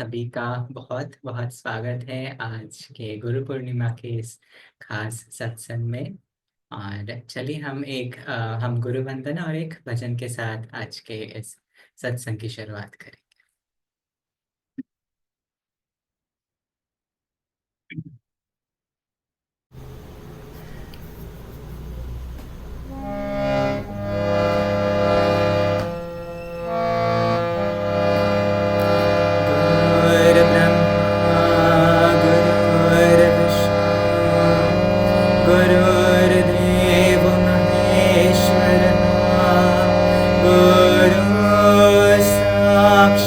सभी का बहुत बहुत स्वागत है आज के गुरु पूर्णिमा के इस खास सत्संग में। और चलिए हम गुरु वंदना और एक भजन के साथ आज के इस सत्संग की शुरुआत करें। गुरु ब्रह्मा गुरु विष्णु गुरुर्देव महेश्वरः गुरु साक्षात्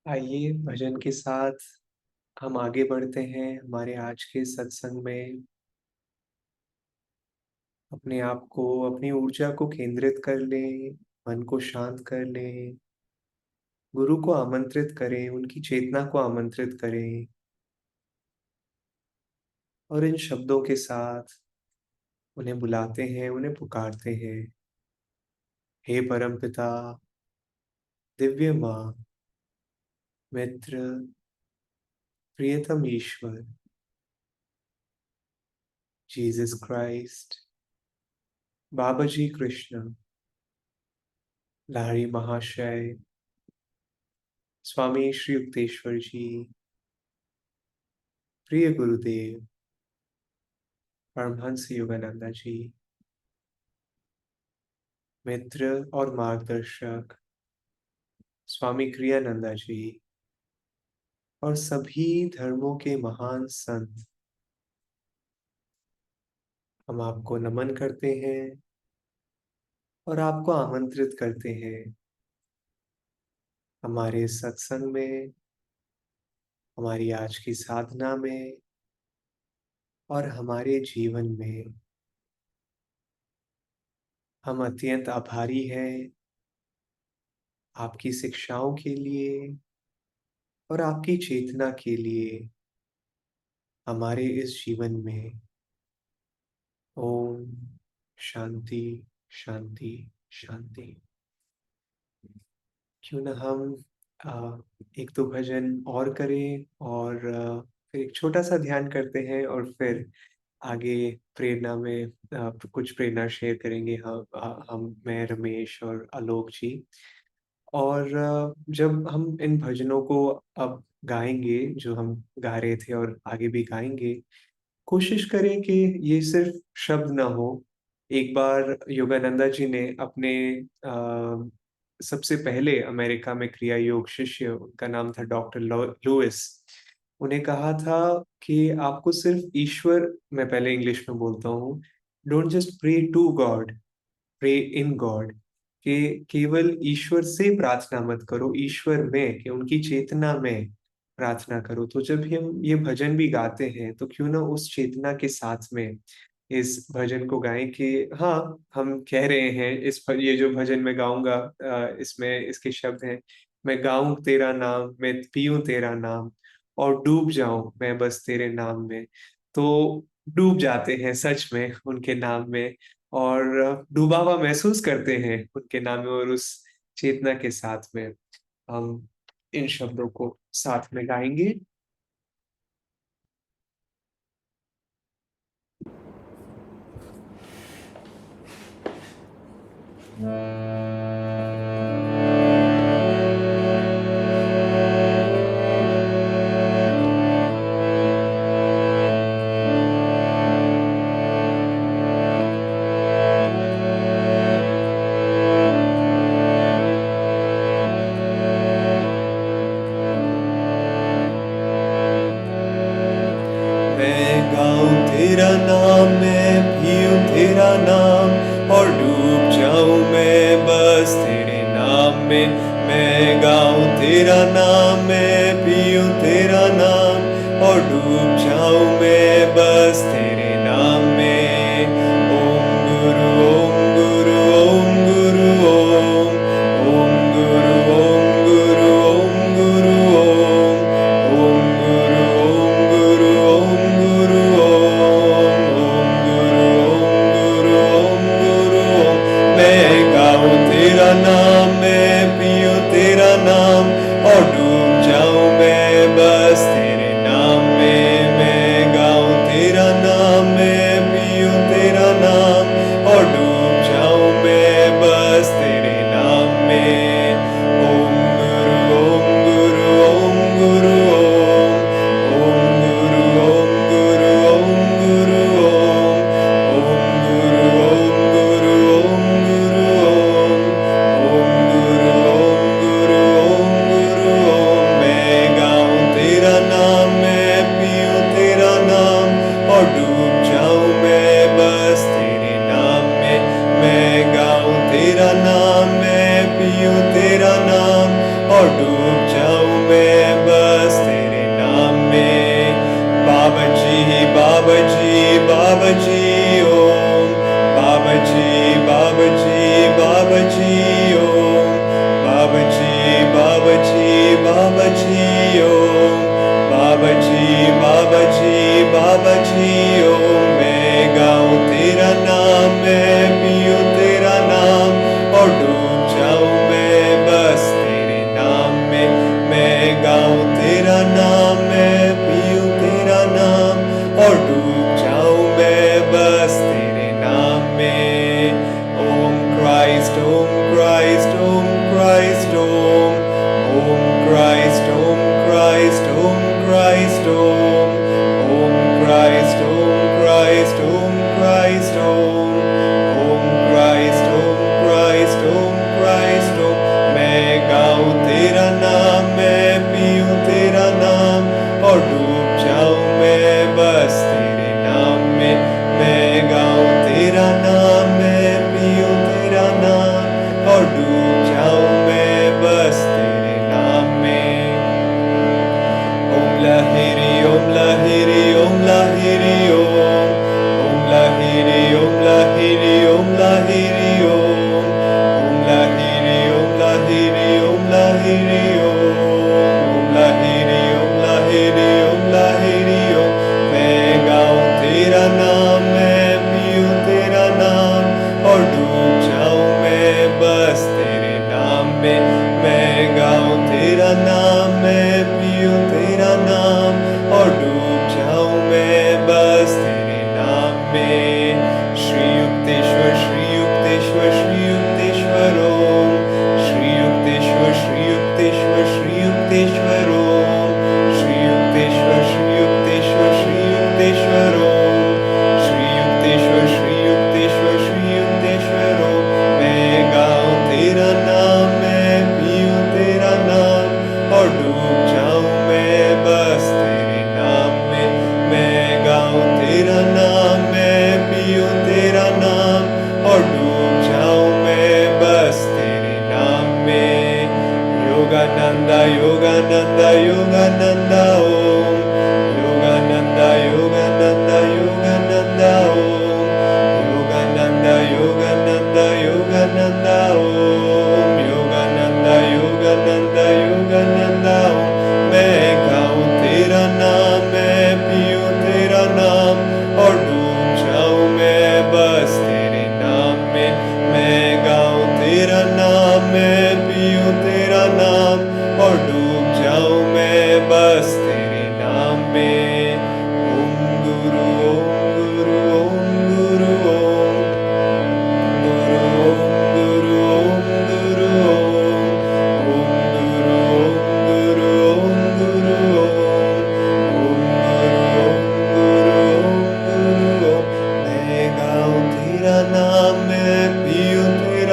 आइए भजन के साथ हम आगे बढ़ते हैं हमारे आज के सत्संग में। अपने आप को, अपनी ऊर्जा को केंद्रित कर लें, मन को शांत कर लें, गुरु को आमंत्रित करें, उनकी चेतना को आमंत्रित करें और इन शब्दों के साथ उन्हें बुलाते हैं, उन्हें पुकारते हैं। हे परमपिता, दिव्य माँ, मित्र, प्रियतम ईश्वर, जीसस क्राइस्ट, बाबा जी कृष्ण, लाहिड़ी महाशय, स्वामी श्री युक्तेश्वर जी, प्रिय गुरुदेव, परमहंस योगानंदा जी, मित्र और मार्गदर्शक स्वामी क्रियानंदा जी और सभी धर्मों के महान संत, हम आपको नमन करते हैं और आपको आमंत्रित करते हैं हमारे सत्संग में, हमारी आज की साधना में और हमारे जीवन में। हम अत्यंत आभारी हैं आपकी शिक्षाओं के लिए और आपकी चेतना के लिए हमारे इस जीवन में। ओम शांति शांति शांति। क्यों ना हम एक दो भजन और करें और फिर एक छोटा सा ध्यान करते हैं और फिर आगे प्रेरणा में कुछ प्रेरणा शेयर करेंगे हम, मैं, रमेश और आलोक जी। और जब हम इन भजनों को अब गाएंगे, जो हम गा रहे थे और आगे भी गाएंगे, कोशिश करें कि ये सिर्फ शब्द ना हो। एक बार योगानंदा जी ने अपने सबसे पहले अमेरिका में क्रिया योग शिष्य, उनका नाम था डॉक्टर लुइस, उन्हें कहा था कि आपको सिर्फ ईश्वर, मैं पहले इंग्लिश में बोलता हूँ, don't just pray to God, pray in God, कि केवल ईश्वर से प्रार्थना मत करो, ईश्वर में, कि उनकी चेतना में प्रार्थना करो। तो जब भी हम ये भजन भी गाते हैं तो क्यों ना उस चेतना के साथ में इस भजन को गाएं कि हाँ, हम कह रहे हैं ये जो भजन मैं गाऊंगा, इसमें इसके शब्द हैं, मैं गाऊं तेरा नाम, मैं पीऊं तेरा नाम और डूब जाऊं मैं बस तेरे नाम में। तो डूब जाते हैं सच में उनके नाम में और डूबा हुआ महसूस करते हैं उनके नाम में, और उस चेतना के साथ में हम इन शब्दों को साथ में गाएंगे। मैं गाऊं तेरा नाम, मैं पीऊं तेरा नाम और डूब जाऊं मैं बस तेरे नाम में। मैं गाऊं तेरा नाम, मैं पीऊं तेरा नाम और डूब जाऊं मैं बस तेरे नाम में। ओम गुरु ओम गुरु ओम गुरु ओम, ओम गुरु ओम गुरु ओम गुरु ओम, ओम गुरु ओम गुरु ओम गुरु ओम, ओम गुरु ओम गुरु ओम। मैं गाऊं तेरा नाम, मैं पीऊं तेरा नाम और डूब जाऊं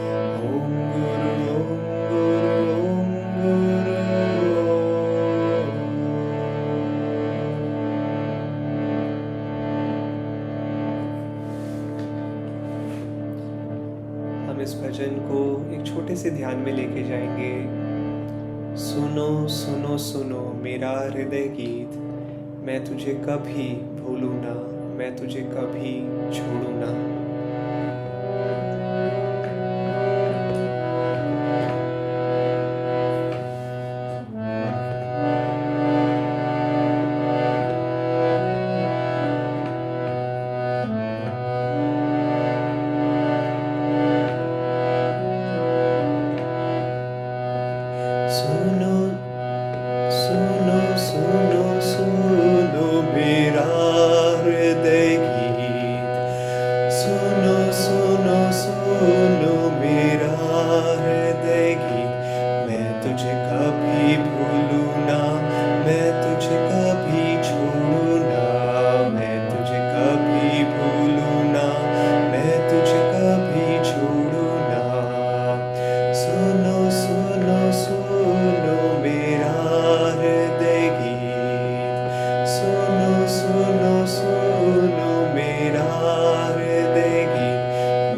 ओम गुरु ओम गुरु हम इस भजन को एक छोटे से ध्यान में लेके जाएंगे। सुनो सुनो सुनो मेरा हृदय गीत, मैं तुझे कभी भूलूं ना, मैं तुझे कभी छोड़ूं ना। सुनो सुनो सुनो सुनो मेरा हृदय गीत, सुनो सुनो सुनो मेरा हृदय गीत, मैं तुझे कभी भूलूं ना, मैं तुझे कभी छोड़ूं ना, मैं तुझे कभी भूलूं ना, मैं तुझे कभी छोड़ूं ना। सुनो सुनो सुनो मेरा हृदय गीत, सुनो सुनो सुनो मेरा हृदय गीत,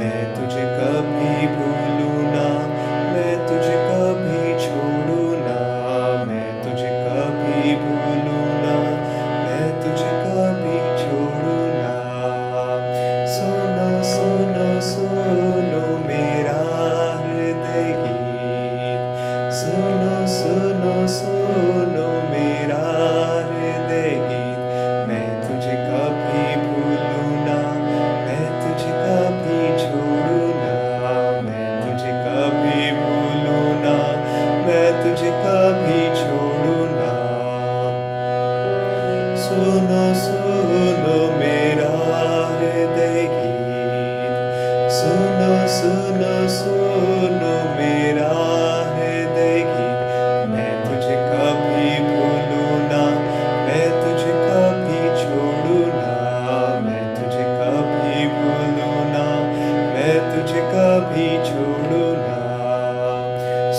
मैं तुझे कभी भूलूं ना, मैं तुझे कभी छोड़ूं ना, मैं तुझे कभी भूलूं ना, मैं तुझे कभी छोड़ूं ना। सुनो सुनो सुनो मेरा हृदय गीत, सुनो सुनो सुनो मेरा हृदय गीत, मैं तुझे कभी भूलूं ना, मैं तुझे कभी छोड़ूं ना, मैं तुझे कभी भूलूं ना, मैं तुझे कभी छोड़ूं ना। सुनो सुनो मेरा हृदय गीत, सुनो सुनो सुनो मेरा हृदय गीत, मैं तुझे कभी भूलूं ना, मैं तुझे कभी छोड़ूं ना, मैं तुझे कभी भूलूं ना, मैं तुझे कभी छोड़ूं ना।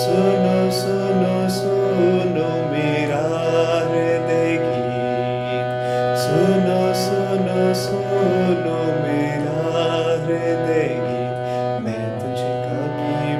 सुनो सुनो सुनो मेरा हृदय गीत, सुनो सुनो सुनो मेरा हृदय गीत, मैं तुझे कभी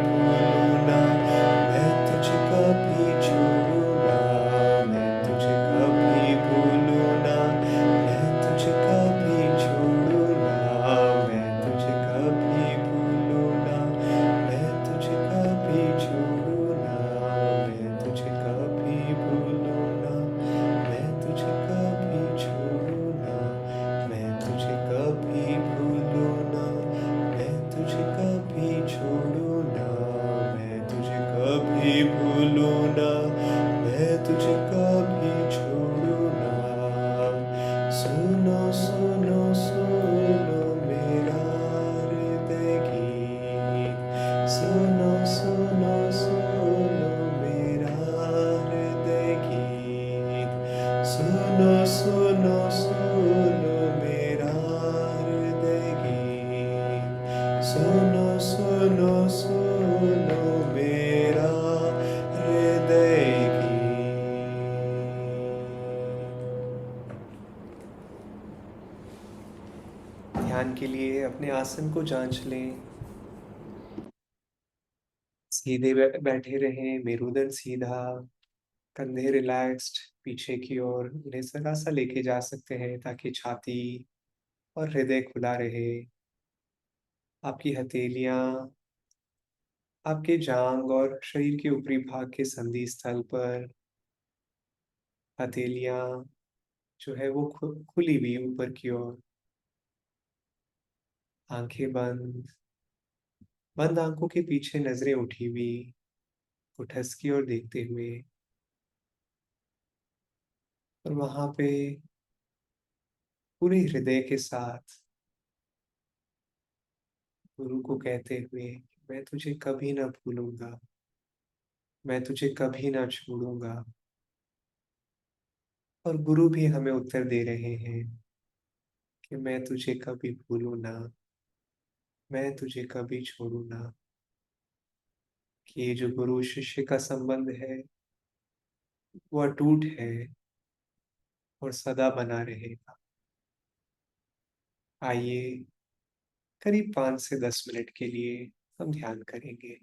सुनो सुनो सुनो मेरा हृदय गीत। ध्यान के लिए अपने आसन को जांच लें। सीधे बैठे रहें, मेरुदंड सीधा, कंधे रिलैक्स्ड पीछे की ओर, उन्हें जरा सा लेके जा सकते हैं ताकि छाती और हृदय खुला रहे। आपकी हथेलियां आपके जांग और शरीर के ऊपरी भाग के संधि स्थल पर, हथेलियां जो है वो खुली हुई ऊपर की ओर, आंखें बंद, बंद आंखों के पीछे नजरें उठी हुई, कुटहस की ओर देखते हुए, और वहां पे पूरे हृदय के साथ गुरु को कहते हुए, मैं तुझे कभी ना भूलूंगा, मैं तुझे कभी ना छोड़ूंगा। और गुरु भी हमें उत्तर दे रहे हैं कि मैं तुझे कभी भूलू ना, मैं तुझे कभी छोड़ू ना। कि ये जो गुरु शिष्य का संबंध है वो अटूट है और सदा बना रहेगा। आइए करीब 5 से 10 मिनट के लिए हम ध्यान करेंगे।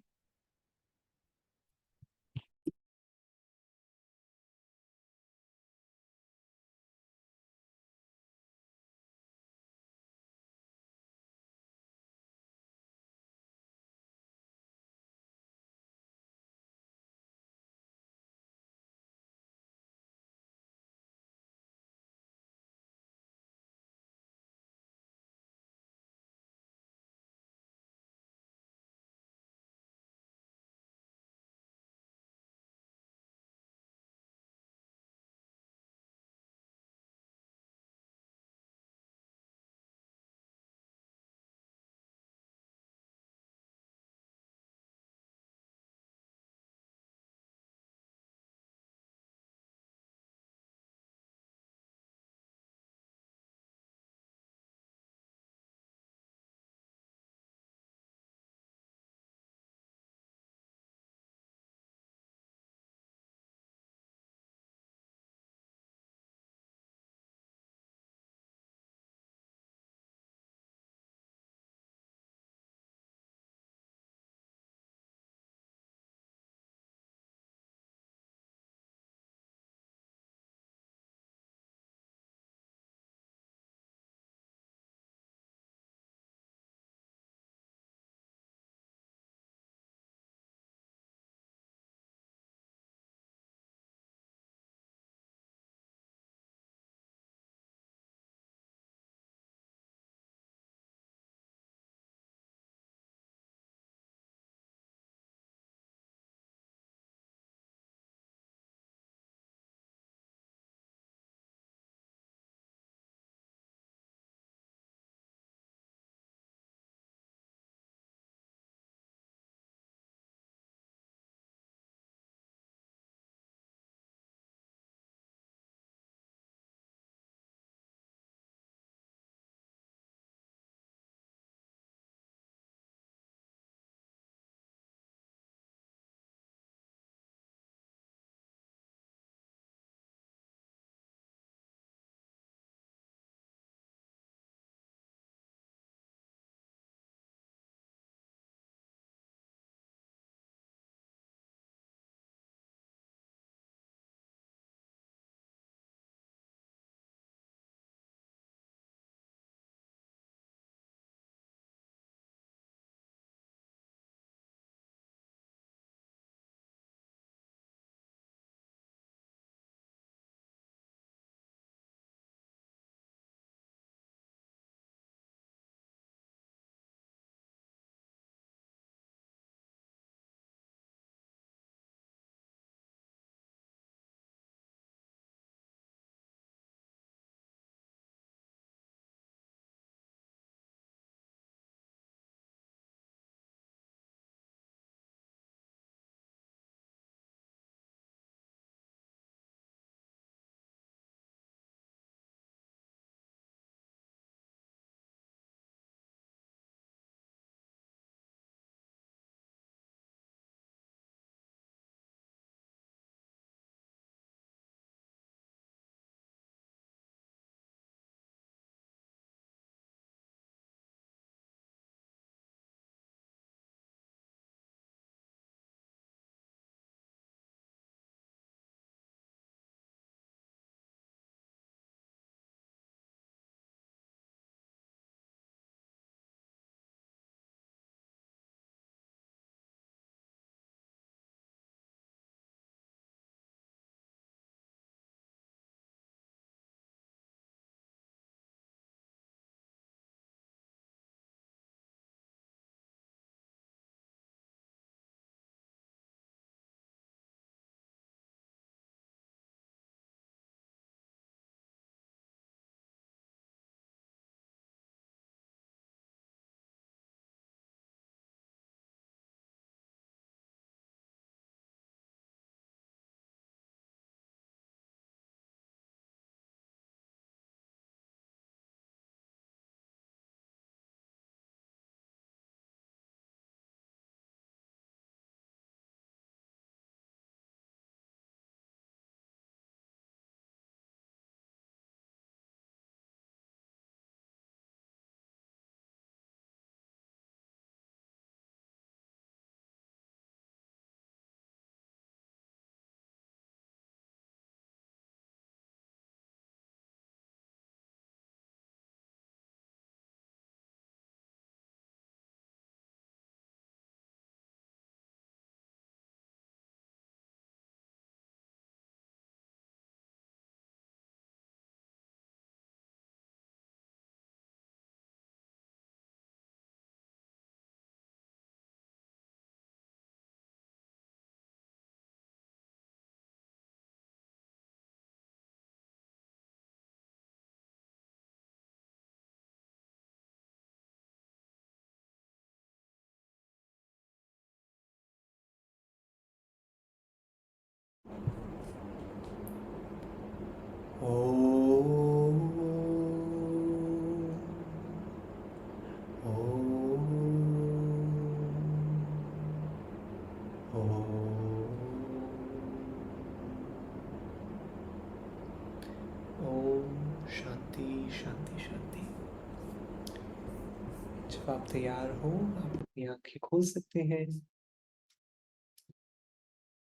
जब आप तैयार हो, आप अपनी आँखें खोल सकते हैं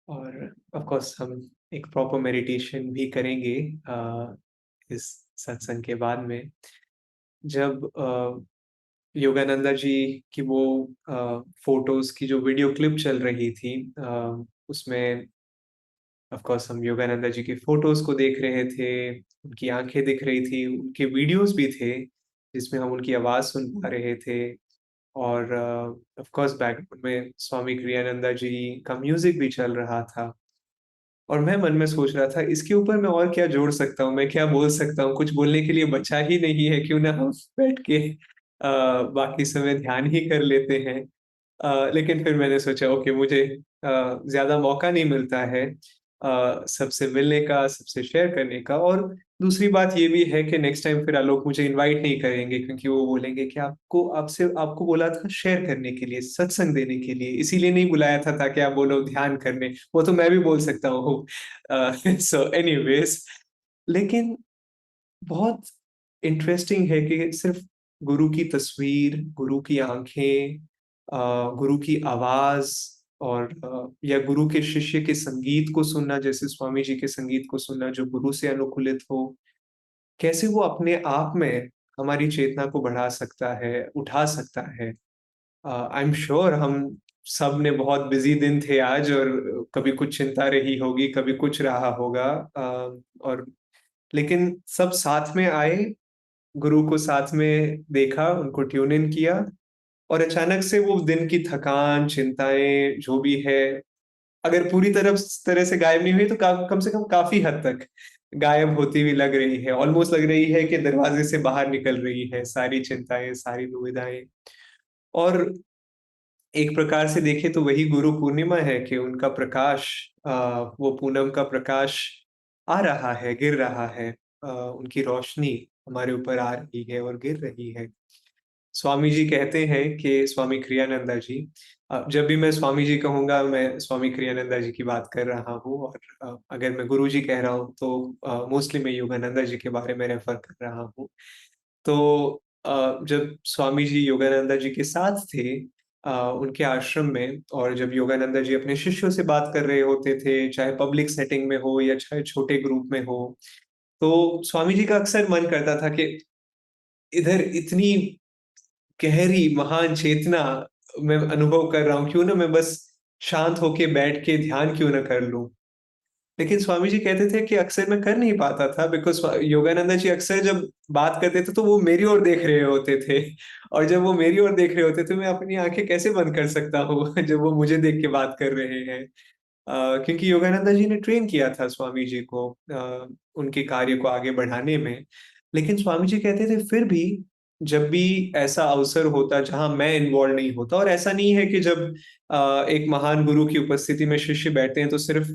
और ऑफ़ कोर्स हम एक प्रॉपर मेडिटेशन भी करेंगे इस सत्संग के बाद में। जब योगानंदा जी की वो फ़ोटोज़ की जो वीडियो क्लिप चल रही थी, उसमें ऑफ़ कोर्स हम योगानंदा जी की फ़ोटोज़ को देख रहे थे, उनकी आँखें दिख रही थी, उनके वीडियोज़ भी थे, जिसमें हम उनकी आवाज़ सुन पा रहे थे। और ऑफ कोर्स बैकग्राउंड में स्वामी क्रियानंदा जी का म्यूज़िक भी चल रहा था। और मैं मन में सोच रहा था इसके ऊपर मैं और क्या जोड़ सकता हूँ, मैं क्या बोल सकता हूँ? कुछ बोलने के लिए बचा ही नहीं है, क्यों ना हम बैठ के बाकी समय ध्यान ही कर लेते हैं। लेकिन फिर मैंने सोचा ओके, मुझे ज़्यादा मौका नहीं मिलता है सबसे मिलने का, सबसे शेयर करने का। और दूसरी बात ये भी है कि नेक्स्ट टाइम फिर आलोक मुझे इनवाइट नहीं करेंगे, क्योंकि वो बोलेंगे कि आपको बोला था शेयर करने के लिए, सत्संग देने के लिए, इसीलिए नहीं बुलाया था ताकि आप बोलो ध्यान करने। वो तो मैं भी बोल सकता हूँ। सो एनीवेज़, लेकिन बहुत इंटरेस्टिंग है कि सिर्फ़ गुरु की तस्वीर, गुरु की आँखें, गुरु की आवाज़ और या गुरु के शिष्य के संगीत को सुनना, जैसे स्वामी जी के संगीत को सुनना जो गुरु से अनुकूलित हो, कैसे वो अपने आप में हमारी चेतना को बढ़ा सकता है, उठा सकता है। आई एम श्योर हम सब ने बहुत बिज़ी दिन थे आज, और कभी कुछ चिंता रही होगी, कभी कुछ रहा होगा, और लेकिन सब साथ में आए, गुरु को साथ में देखा, उनको ट्यून इन किया, और अचानक से वो दिन की थकान, चिंताएँ जो भी है, अगर पूरी तरह से गायब नहीं हुई तो कम से कम काफ़ी हद तक गायब होती हुई लग रही है। ऑलमोस्ट लग रही है कि दरवाज़े से बाहर निकल रही है सारी चिंताएँ, सारी दुविधाएँ। और एक प्रकार से देखें तो वही गुरु पूर्णिमा है कि उनका प्रकाश, वो पूनम का प्रकाश आ रहा है, गिर रहा है। उनकी रोशनी हमारे ऊपर आ रही है और गिर रही है। स्वामी जी कहते हैं कि स्वामी क्रियानंदा जी, जब भी मैं स्वामी जी कहूँगा, मैं स्वामी क्रियानंदा जी की बात कर रहा हूँ, और अगर मैं गुरु जी कह रहा हूँ तो मोस्टली मैं योगानंदा जी के बारे में रेफ़र कर रहा हूँ। तो जब स्वामी जी योगानंदा जी के साथ थे उनके आश्रम में, और जब योगानंदा जी अपने शिष्यों से बात कर रहे होते थे, चाहे पब्लिक सेटिंग में हो या चाहे छोटे ग्रुप में हो, तो स्वामी जी का अक्सर मन करता था कि इधर इतनी गहरी महान चेतना मैं अनुभव कर रहा हूँ, क्यों ना मैं बस शांत होके बैठ के ध्यान क्यों ना कर लूँ। लेकिन स्वामी जी कहते थे कि अक्सर मैं कर नहीं पाता था, बिकॉज़ योगानंदा जी अक्सर जब बात करते थे तो वो मेरी ओर देख रहे होते थे, और जब वो मेरी ओर देख रहे होते थे, मैं अपनी आँखें कैसे बंद कर सकता हूँ जब वो मुझे देख के बात कर रहे हैं। क्योंकि योगानंदा जी ने ट्रेन किया था स्वामी जी को उनके कार्य को आगे बढ़ाने में। लेकिन स्वामी जी कहते थे फिर भी जब भी ऐसा अवसर होता जहाँ मैं इन्वॉल्व नहीं होता, और ऐसा नहीं है कि जब एक महान गुरु की उपस्थिति में शिष्य बैठते हैं तो सिर्फ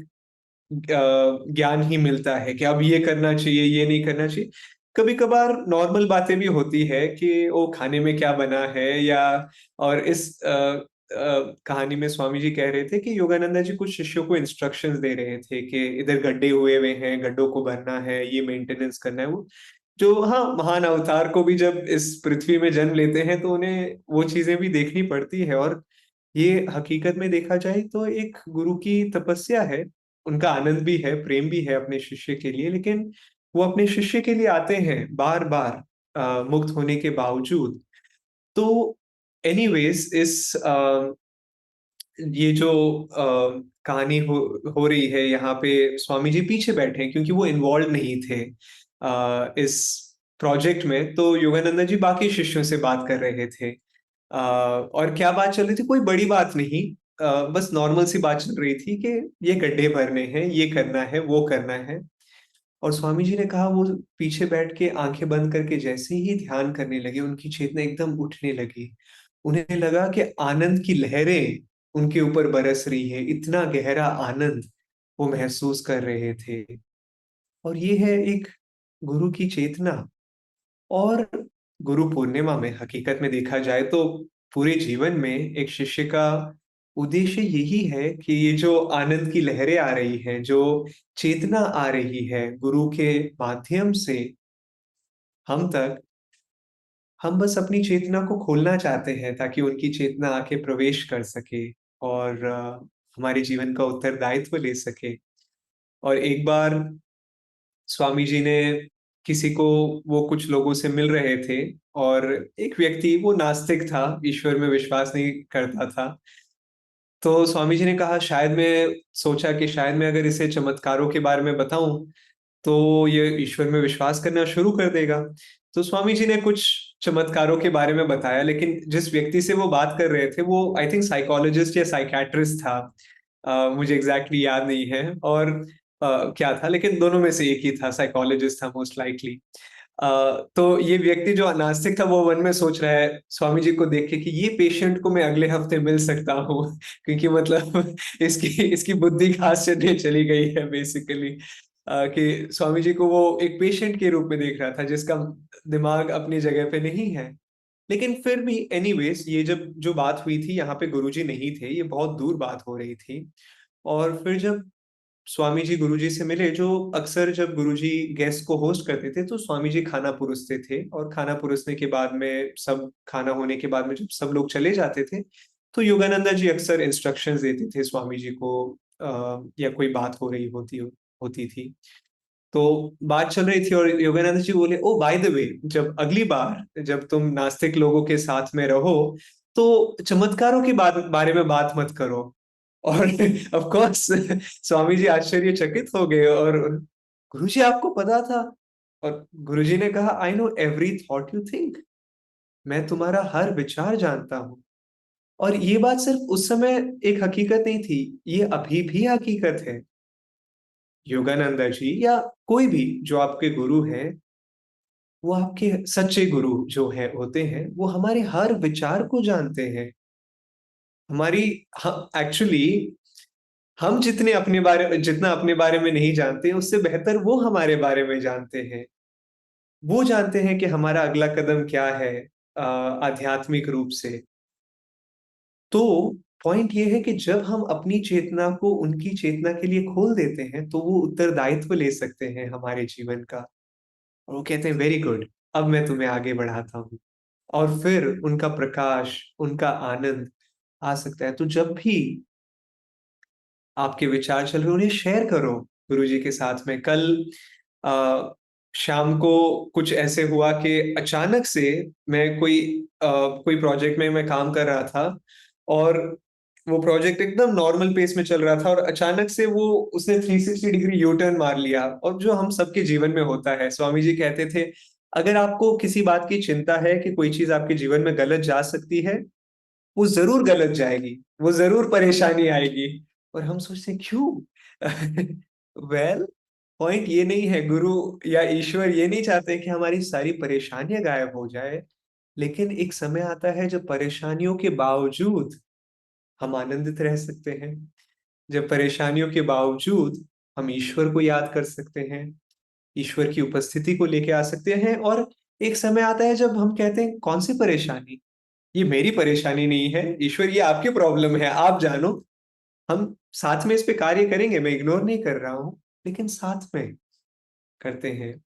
ज्ञान ही मिलता है कि अब ये करना चाहिए, ये नहीं करना चाहिए। कभी-कभार नॉर्मल बातें भी होती है कि वो खाने में क्या बना है, या और इस कहानी में स्वामी जी कह रहे थे कि योगानंदा जी कुछ शिष्यों को इंस्ट्रक्शंस दे रहे थे कि इधर गड्ढे हुए हुए हैं, गड्ढों को भरना है, ये मेंटेनेंस करना है। वो जो हाँ, महान अवतार को भी जब इस पृथ्वी में जन्म लेते हैं तो उन्हें वो चीज़ें भी देखनी पड़ती है, और ये हकीकत में देखा जाए तो एक गुरु की तपस्या है। उनका आनंद भी है, प्रेम भी है अपने शिष्य के लिए, लेकिन वो अपने शिष्य के लिए आते हैं बार-बार मुक्त होने के बावजूद। तो एनीवेज़ ये जो कहानी हो रही है यहाँ पे, स्वामी जी पीछे बैठे हैं क्योंकि वो इन्वॉल्व नहीं थे इस प्रोजेक्ट में, तो योगानंदा जी बाकी शिष्यों से बात कर रहे थे। और क्या बात चल रही थी? कोई बड़ी बात नहीं, बस नॉर्मल सी बात चल रही थी कि ये गड्ढे भरने हैं, ये करना है, वो करना है। और स्वामी जी ने कहा वो पीछे बैठ के आँखें बंद करके जैसे ही ध्यान करने लगे, उनकी चेतना एकदम उठने लगी। उन्हें लगा कि आनंद की लहरें उनके ऊपर बरस रही है, इतना गहरा आनंद वो महसूस कर रहे थे। और ये है एक गुरु की चेतना। और गुरु पूर्णिमा में हकीकत में देखा जाए तो पूरे जीवन में एक शिष्य का उद्देश्य यही है कि ये जो आनंद की लहरें आ रही हैं, जो चेतना आ रही है गुरु के माध्यम से हम तक, हम बस अपनी चेतना को खोलना चाहते हैं ताकि उनकी चेतना आके प्रवेश कर सके और हमारे जीवन का उत्तरदायित्व ले सके। और एक बार स्वामी जी ने किसी को वो कुछ लोगों से मिल रहे थे और एक व्यक्ति वो नास्तिक था, ईश्वर में विश्वास नहीं करता था। तो स्वामी जी ने कहा शायद मैं सोचा कि शायद मैं अगर इसे चमत्कारों के बारे में बताऊँ, तो ये ईश्वर में विश्वास करना शुरू कर देगा। तो स्वामी जी ने कुछ चमत्कारों के बारे में बताया, लेकिन जिस व्यक्ति से वो बात कर रहे थे, वो आई थिंक साइकोलॉजिस्ट या साइकियाट्रिस्ट था। मुझे एग्ज़ैक्टली याद नहीं है और क्या था, लेकिन दोनों में से एक ही था, साइकोलॉजिस्ट था मोस्ट लाइकली। तो ये व्यक्ति जो नास्तिक था, वो मन में सोच रहा है स्वामी जी को देख के कि ये पेशेंट को मैं अगले हफ्ते मिल सकता हूँ क्योंकि मतलब इसकी इसकी बुद्धि खास चलने चली गई है बेसिकली। कि स्वामी जी को वो एक पेशेंट के रूप में देख रहा था जिसका दिमाग अपनी जगह पे नहीं है। लेकिन फिर भी एनीवेज़ ये जब जो बात हुई थी यहाँ पे गुरुजी नहीं थे, ये बहुत दूर बात हो रही थी। और फिर जब स्वामी जी गुरुजी से मिले, जो अक्सर जब गुरुजी गेस्ट को होस्ट करते थे, तो स्वामी जी खाना परोसते थे और खाना परोसने के बाद में सब खाना होने के बाद में जब सब लोग चले जाते थे, तो योगानंदा जी अक्सर इंस्ट्रक्शंस देते थे स्वामी जी को या कोई बात हो रही होती थी। तो बात चल रही थी और योगानंद जी बोले, "ओह! बाय द वे जब अगली बार जब तुम नास्तिक लोगों के साथ में रहो, तो चमत्कारों के बारे में बात मत करो।" और ऑफ कोर्स स्वामी जी आश्चर्यचकित हो गए और गुरुजी आपको पता था? और गुरुजी ने कहा, "I know every thought you think." मैं तुम्हारा हर विचार जानता हूँ। और ये बात सिर्फ उस समय एक हकीकत नहीं थी, ये अभी भी हकीकत है। योगानंदा जी या कोई भी जो आपके गुरु हैं, वो आपके सच्चे गुरु जो है होते हैं, वो हमारे हर विचार को जानते हैं। हमारी ह एक्चुअली हम जितना अपने बारे में नहीं जानते, उससे बेहतर वो हमारे बारे में जानते हैं। वो जानते हैं कि हमारा अगला कदम क्या है आध्यात्मिक रूप से। तो पॉइंट ये है कि जब हम अपनी चेतना को उनकी चेतना के लिए खोल देते हैं, तो वो उत्तरदायित्व ले सकते हैं हमारे जीवन का। और वो कहते हैं वेरी गुड, अब मैं तुम्हें आगे बढ़ाता हूँ। और फिर उनका प्रकाश, उनका आनंद आ सकता है। तो जब भी आपके विचार चल रहे हो, उन्हें शेयर करो गुरुजी के साथ में। कल शाम को कुछ ऐसे हुआ कि अचानक से मैं कोई प्रोजेक्ट में मैं काम कर रहा था और वो प्रोजेक्ट एकदम नॉर्मल पेस में चल रहा था और अचानक से वो उसने 360 डिग्री यू टर्न मार लिया और जो हम सबके जीवन में होता है। स्वामी जी कहते थे, अगर आपको किसी बात की चिंता है कि कोई चीज़ आपके जीवन में गलत जा सकती है, वो ज़रूर गलत जाएगी, वो ज़रूर परेशानी आएगी। और हम सोचते हैं क्यों? वेल पॉइंट ये नहीं है, गुरु या ईश्वर ये नहीं चाहते कि हमारी सारी परेशानियाँ गायब हो जाए, लेकिन एक समय आता है जब परेशानियों के बावजूद हम आनंदित रह सकते हैं। जब परेशानियों के बावजूद हम ईश्वर को याद कर सकते हैं, ईश्वर की उपस्थिति को लेके आ सकते हैं और एक समय आता है जब हम कहते हैं कौन-सी परेशानी? ये मेरी परेशानी नहीं है, ईश्वर ये आपकी प्रॉब्लम है, आप जानो। हम साथ में इस पे कार्य करेंगे, मैं इग्नोर नहीं कर रहा हूँ, लेकिन साथ में करते हैं।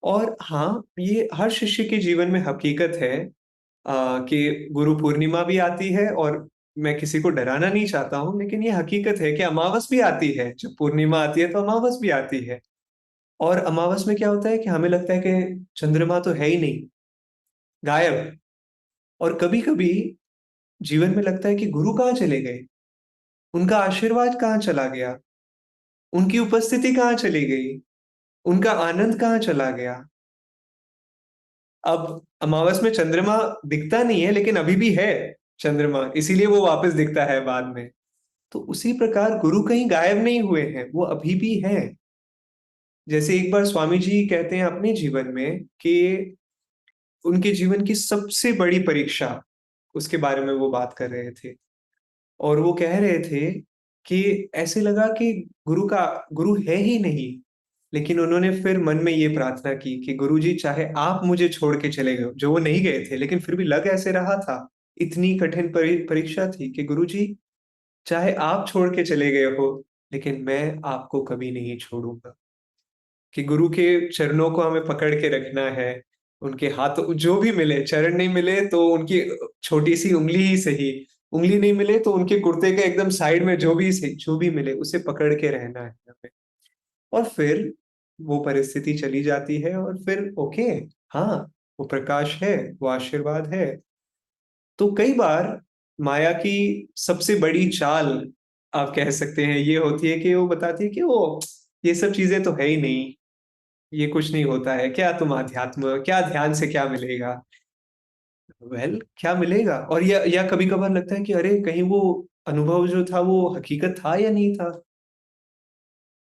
और हाँ, ये हर शिष्य के जीवन में हकीकत है कि गुरु पूर्णिमा भी आती है और मैं किसी को डराना नहीं चाहता हूँ, लेकिन ये हकीकत है कि अमावस भी आती है। जब पूर्णिमा आती है, तो अमावस भी आती है। और अमावस में क्या होता है कि हमें लगता है कि चंद्रमा तो है ही नहीं, गायब। और कभी-कभी जीवन में लगता है कि गुरु कहाँ चले गए? उनका आशीर्वाद कहाँ चला गया? उनकी उपस्थिति कहाँ चली गई? उनका आनंद कहाँ चला गया? अब अमावस में चंद्रमा दिखता नहीं है, लेकिन अभी भी है चंद्रमा, इसीलिए वो वापस दिखता है बाद में। तो उसी प्रकार गुरु कहीं गायब नहीं हुए हैं, वो अभी भी हैं। जैसे एक बार स्वामी जी कहते हैं अपने जीवन में कि उनके जीवन की सबसे बड़ी परीक्षा, उसके बारे में वो बात कर रहे थे। और वो कह रहे थे कि ऐसे लगा कि गुरु है ही नहीं। लेकिन उन्होंने फिर मन में ये प्रार्थना की कि गुरुजी चाहे आप मुझे छोड़ के चले गए, जो वो नहीं गए थे, लेकिन फिर भी लग ऐसे रहा था। इतनी कठिन परीक्षा थी कि गुरुजी चाहे आप छोड़ के चले गए हो, लेकिन मैं आपको कभी नहीं छोड़ूँगा। कि गुरु के चरणों को हमें पकड़ के रखना है उनके हाथ जो भी मिले, चरण नहीं मिले तो उनकी छोटी-सी उँगली ही सही, उँगली नहीं मिले तो उनके कुर्ते के एकदम साइड में जो भी मिले उसे पकड़ के रहना है हमें। और फिर वो परिस्थिति चली जाती है और फिर ओके, हाँ, वो प्रकाश है, वो आशीर्वाद है। तो कई बार माया की सबसे बड़ी चाल आप कह सकते हैं ये होती है कि वो बताती है कि वो ये सब चीज़ें तो है ही नहीं, ये कुछ नहीं होता है, क्या तुम अध्यात्म क्या ध्यान से क्या मिलेगा? क्या मिलेगा? और या कभी-कभार लगता है कि अरे कहीं वो अनुभव जो था वो हकीकत था या नहीं था?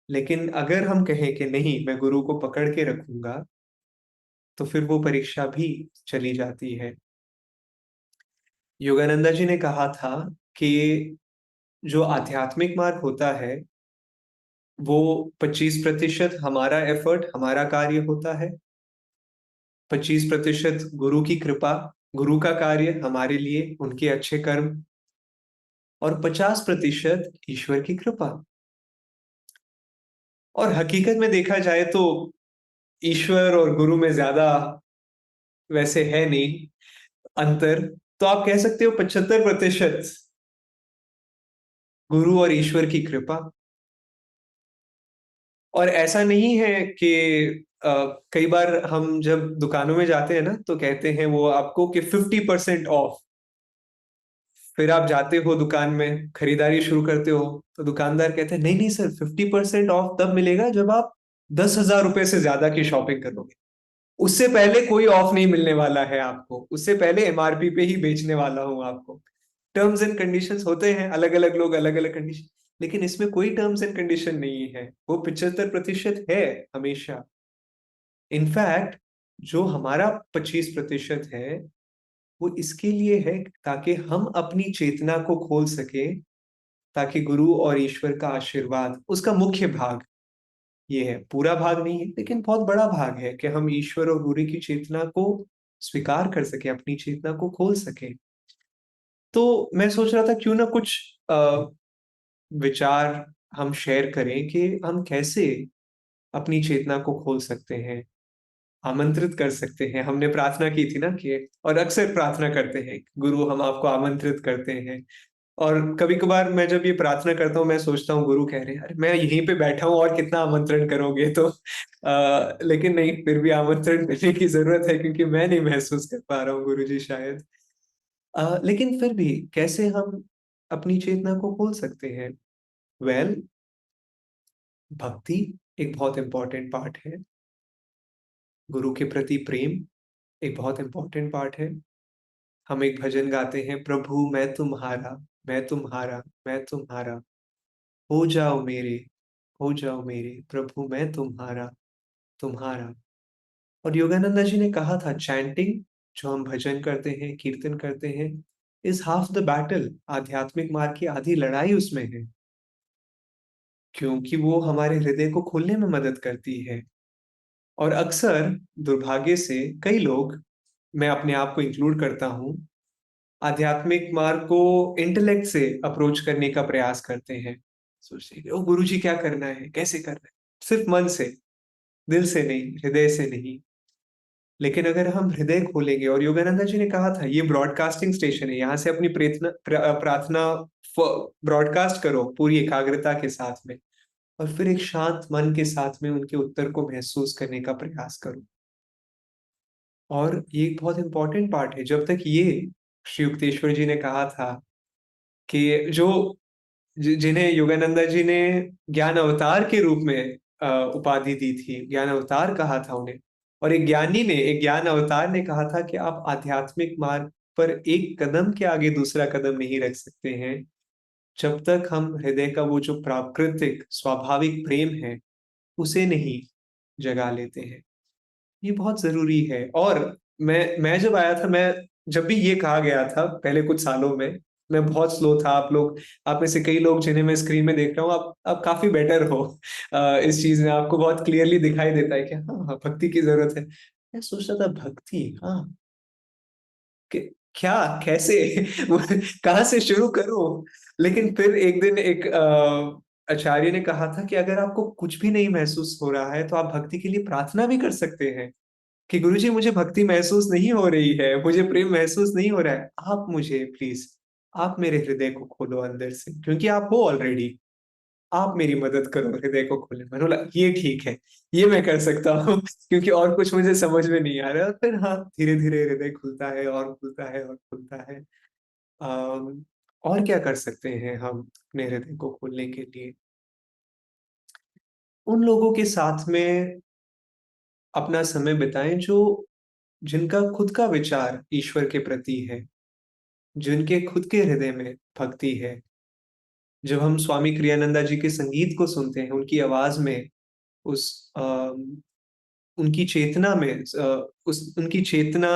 लेकिन अगर हम कहें कि नहीं मैं गुरु को पकड़ के रखूँगा, तो फिर वो परीक्षा भी चली जाती है। योगानंदा जी ने कहा था कि जो आध्यात्मिक मार्ग होता है, वो 25% हमारा एफर्ट, हमारा कार्य होता है, 25% गुरु की कृपा, गुरु का कार्य हमारे लिए, उनके अच्छे कर्म और 50% ईश्वर की कृपा। और हकीकत में देखा जाए तो ईश्वर और गुरु में ज़्यादा वैसे है नहीं अंतर, तो आप कह सकते हो 75% गुरु और ईश्वर की कृपा। और ऐसा नहीं है कि अ, कई बार हम जब दुकानों में जाते हैं ना, तो कहते हैं वो आपको कि 50% ऑफ। फिर आप जाते हो दुकान में, खरीदारी शुरू करते हो, तो दुकानदार कहते हैं, "नहीं-नहीं सर, 50% ऑफ तब मिलेगा जब आप 10,000 रुपए से ज़्यादा की शॉपिंग करोगे। उससे पहले कोई ऑफ नहीं मिलने वाला है आपको। उससे पहले एमआरपी पे ही बेचने वाला हूँ आपको।" टर्म्स एंड कंडीशंस होते हैं, अलग-अलग लोग अलग-अलग कंडीशन, लेकिन इसमें कोई टर्म्स एंड कंडीशन नहीं है। वो 75% है हमेशा। इनफैक्ट जो हमारा 25% है, वो इसके लिए है ताकि हम अपनी चेतना को खोल सकें, ताकि गुरु और ईश्वर का आशीर्वाद, उसका मुख्य भाग ये है। पूरा भाग नहीं है, लेकिन बहुत बड़ा भाग है कि हम ईश्वर और गुरु की चेतना को स्वीकार कर सकें, अपनी चेतना को खोल सकें। तो मैं सोच रहा था क्यों ना कुछ विचार हम शेयर करें कि हम कैसे अपनी चेतना को खोल सकते हैं, आमंत्रित कर सकते हैं। हमने प्रार्थना की थी ना कि और अक्सर प्रार्थना करते हैं, गुरु हम आपको आमंत्रित करते हैं। और कभी-कभार मैं जब ये प्रार्थना करता हूँ, मैं सोचता हूँ गुरु कह रहे हैं, "अरे! मैं यहीं पे बैठा हूँ और कितना आमंत्रण करोगे?" तो लेकिन नहीं, फिर भी आमंत्रण करने की ज़रूरत है क्योंकि मैं नहीं महसूस कर पा रहा हूँ गुरुजी शायद। लेकिन फिर भी कैसे हम अपनी चेतना को खोल सकते हैं? वेल भक्ति एक बहुत इम्पोर्टेंट पार्ट है। गुरु के प्रति प्रेम एक बहुत इम्पोर्टेंट पार्ट है। हम एक भजन गाते हैं, प्रभु मैं तुम्हारा, मैं तुम्हारा, मैं तुम्हारा, हो जाओ मेरे, हो जाओ मेरे, प्रभु मैं तुम्हारा, तुम्हारा। और योगानंदा जी ने कहा था चैंटिंग, जो हम भजन करते हैं, कीर्तन करते हैं, इज़ हाल्फ द बैटल। आध्यात्मिक मार्ग की आधी लड़ाई उसमें है, क्योंकि वो हमारे हृदय को खोलने में मदद करती है। और अक्सर दुर्भाग्य से कई लोग, मैं अपने आप को इंक्लूड करता हूँ, आध्यात्मिक मार्ग को इंटेलेक्ट से अप्रोच करने का प्रयास करते हैं। सोचते हैं कि ओह! गुरुजी क्या करना है? कैसे करना है? सिर्फ मन से, दिल से नहीं, हृदय से नहीं। लेकिन अगर हम हृदय खोलेंगे, और योगानंदा जी ने कहा था ये ब्रॉडकास्टिंग स्टेशन है, यहाँ से अपनी प्रार्थना फ ब्रॉडकास्ट करो पूरी एकाग्रता के साथ में, और फिर एक शांत मन के साथ में उनके उत्तर को महसूस करने का प्रयास करो। और ये एक बहुत इम्पोर्टेंट पार्ट है, जब तक ये श्री युक्तेश्वर जी ने कहा था कि जो जिन्हें योगानंदा जी ने ज्ञान अवतार के रूप में उपाधि दी थी, ज्ञान अवतार कहा था उन्हें। और एक ज्ञानी ने, एक ज्ञान अवतार ने कहा था कि आप आध्यात्मिक मार्ग पर एक कदम के आगे दूसरा कदम नहीं रख सकते हैं, जब तक हम हृदय का वो जो प्राकृतिक स्वाभाविक प्रेम है, उसे नहीं जगा लेते हैं। ये बहुत ज़रूरी है। और मैं जब आया था, मैं जब भी ये कहा गया था पहले कुछ सालों में, मैं बहुत स्लो था। आप में से कई लोग जिन्हें मैं स्क्रीन में देख रहा हूँ, आप काफ़ी बेटर हो इस चीज़ में, आपको बहुत क्लियरली दिखाई देता है कि हाँ, हाँ, भक्ति की ज़रूरत है। मैं सोच रहा था भक्ति, हाँ, क क्या? कैसे? वो कहाँ से शुरू करूँ? लेकिन फिर एक दिन एक आचार्य ने कहा था कि अगर आपको कुछ भी नहीं महसूस हो रहा है, तो आप भक्ति के लिए प्रार्थना भी कर सकते हैं। कि गुरुजी मुझे भक्ति महसूस नहीं हो रही है, मुझे प्रेम महसूस नहीं हो रहा है, आप मुझे प्लीज, आप मेरे हृदय को खोलो अंदर से, क्योंकि आप हो ऑलरेडी, आप मेरी मदद करो हृदय को खोलने में। मैंने बोला ये ठीक है, ये मैं कर सकता हूँ क्योंकि और कुछ मुझे समझ में नहीं आ रहा। फिर हाँ, धीरे धीरे हृदय खुलता है और खुलता है और खुलता है। अम, और क्या कर सकते हैं हम अपने हृदय को खोलने के लिए? उन लोगों के साथ में अपना समय बिताएं जो जिनका खुद का विचार ईश्वर के प्रति है, जिनके खुद के हृदय में भक्ति है। जब हम स्वामी क्रियानंदा जी के संगीत को सुनते हैं, उनकी आवाज में उस उनकी चेतना में उस उनकी चेतना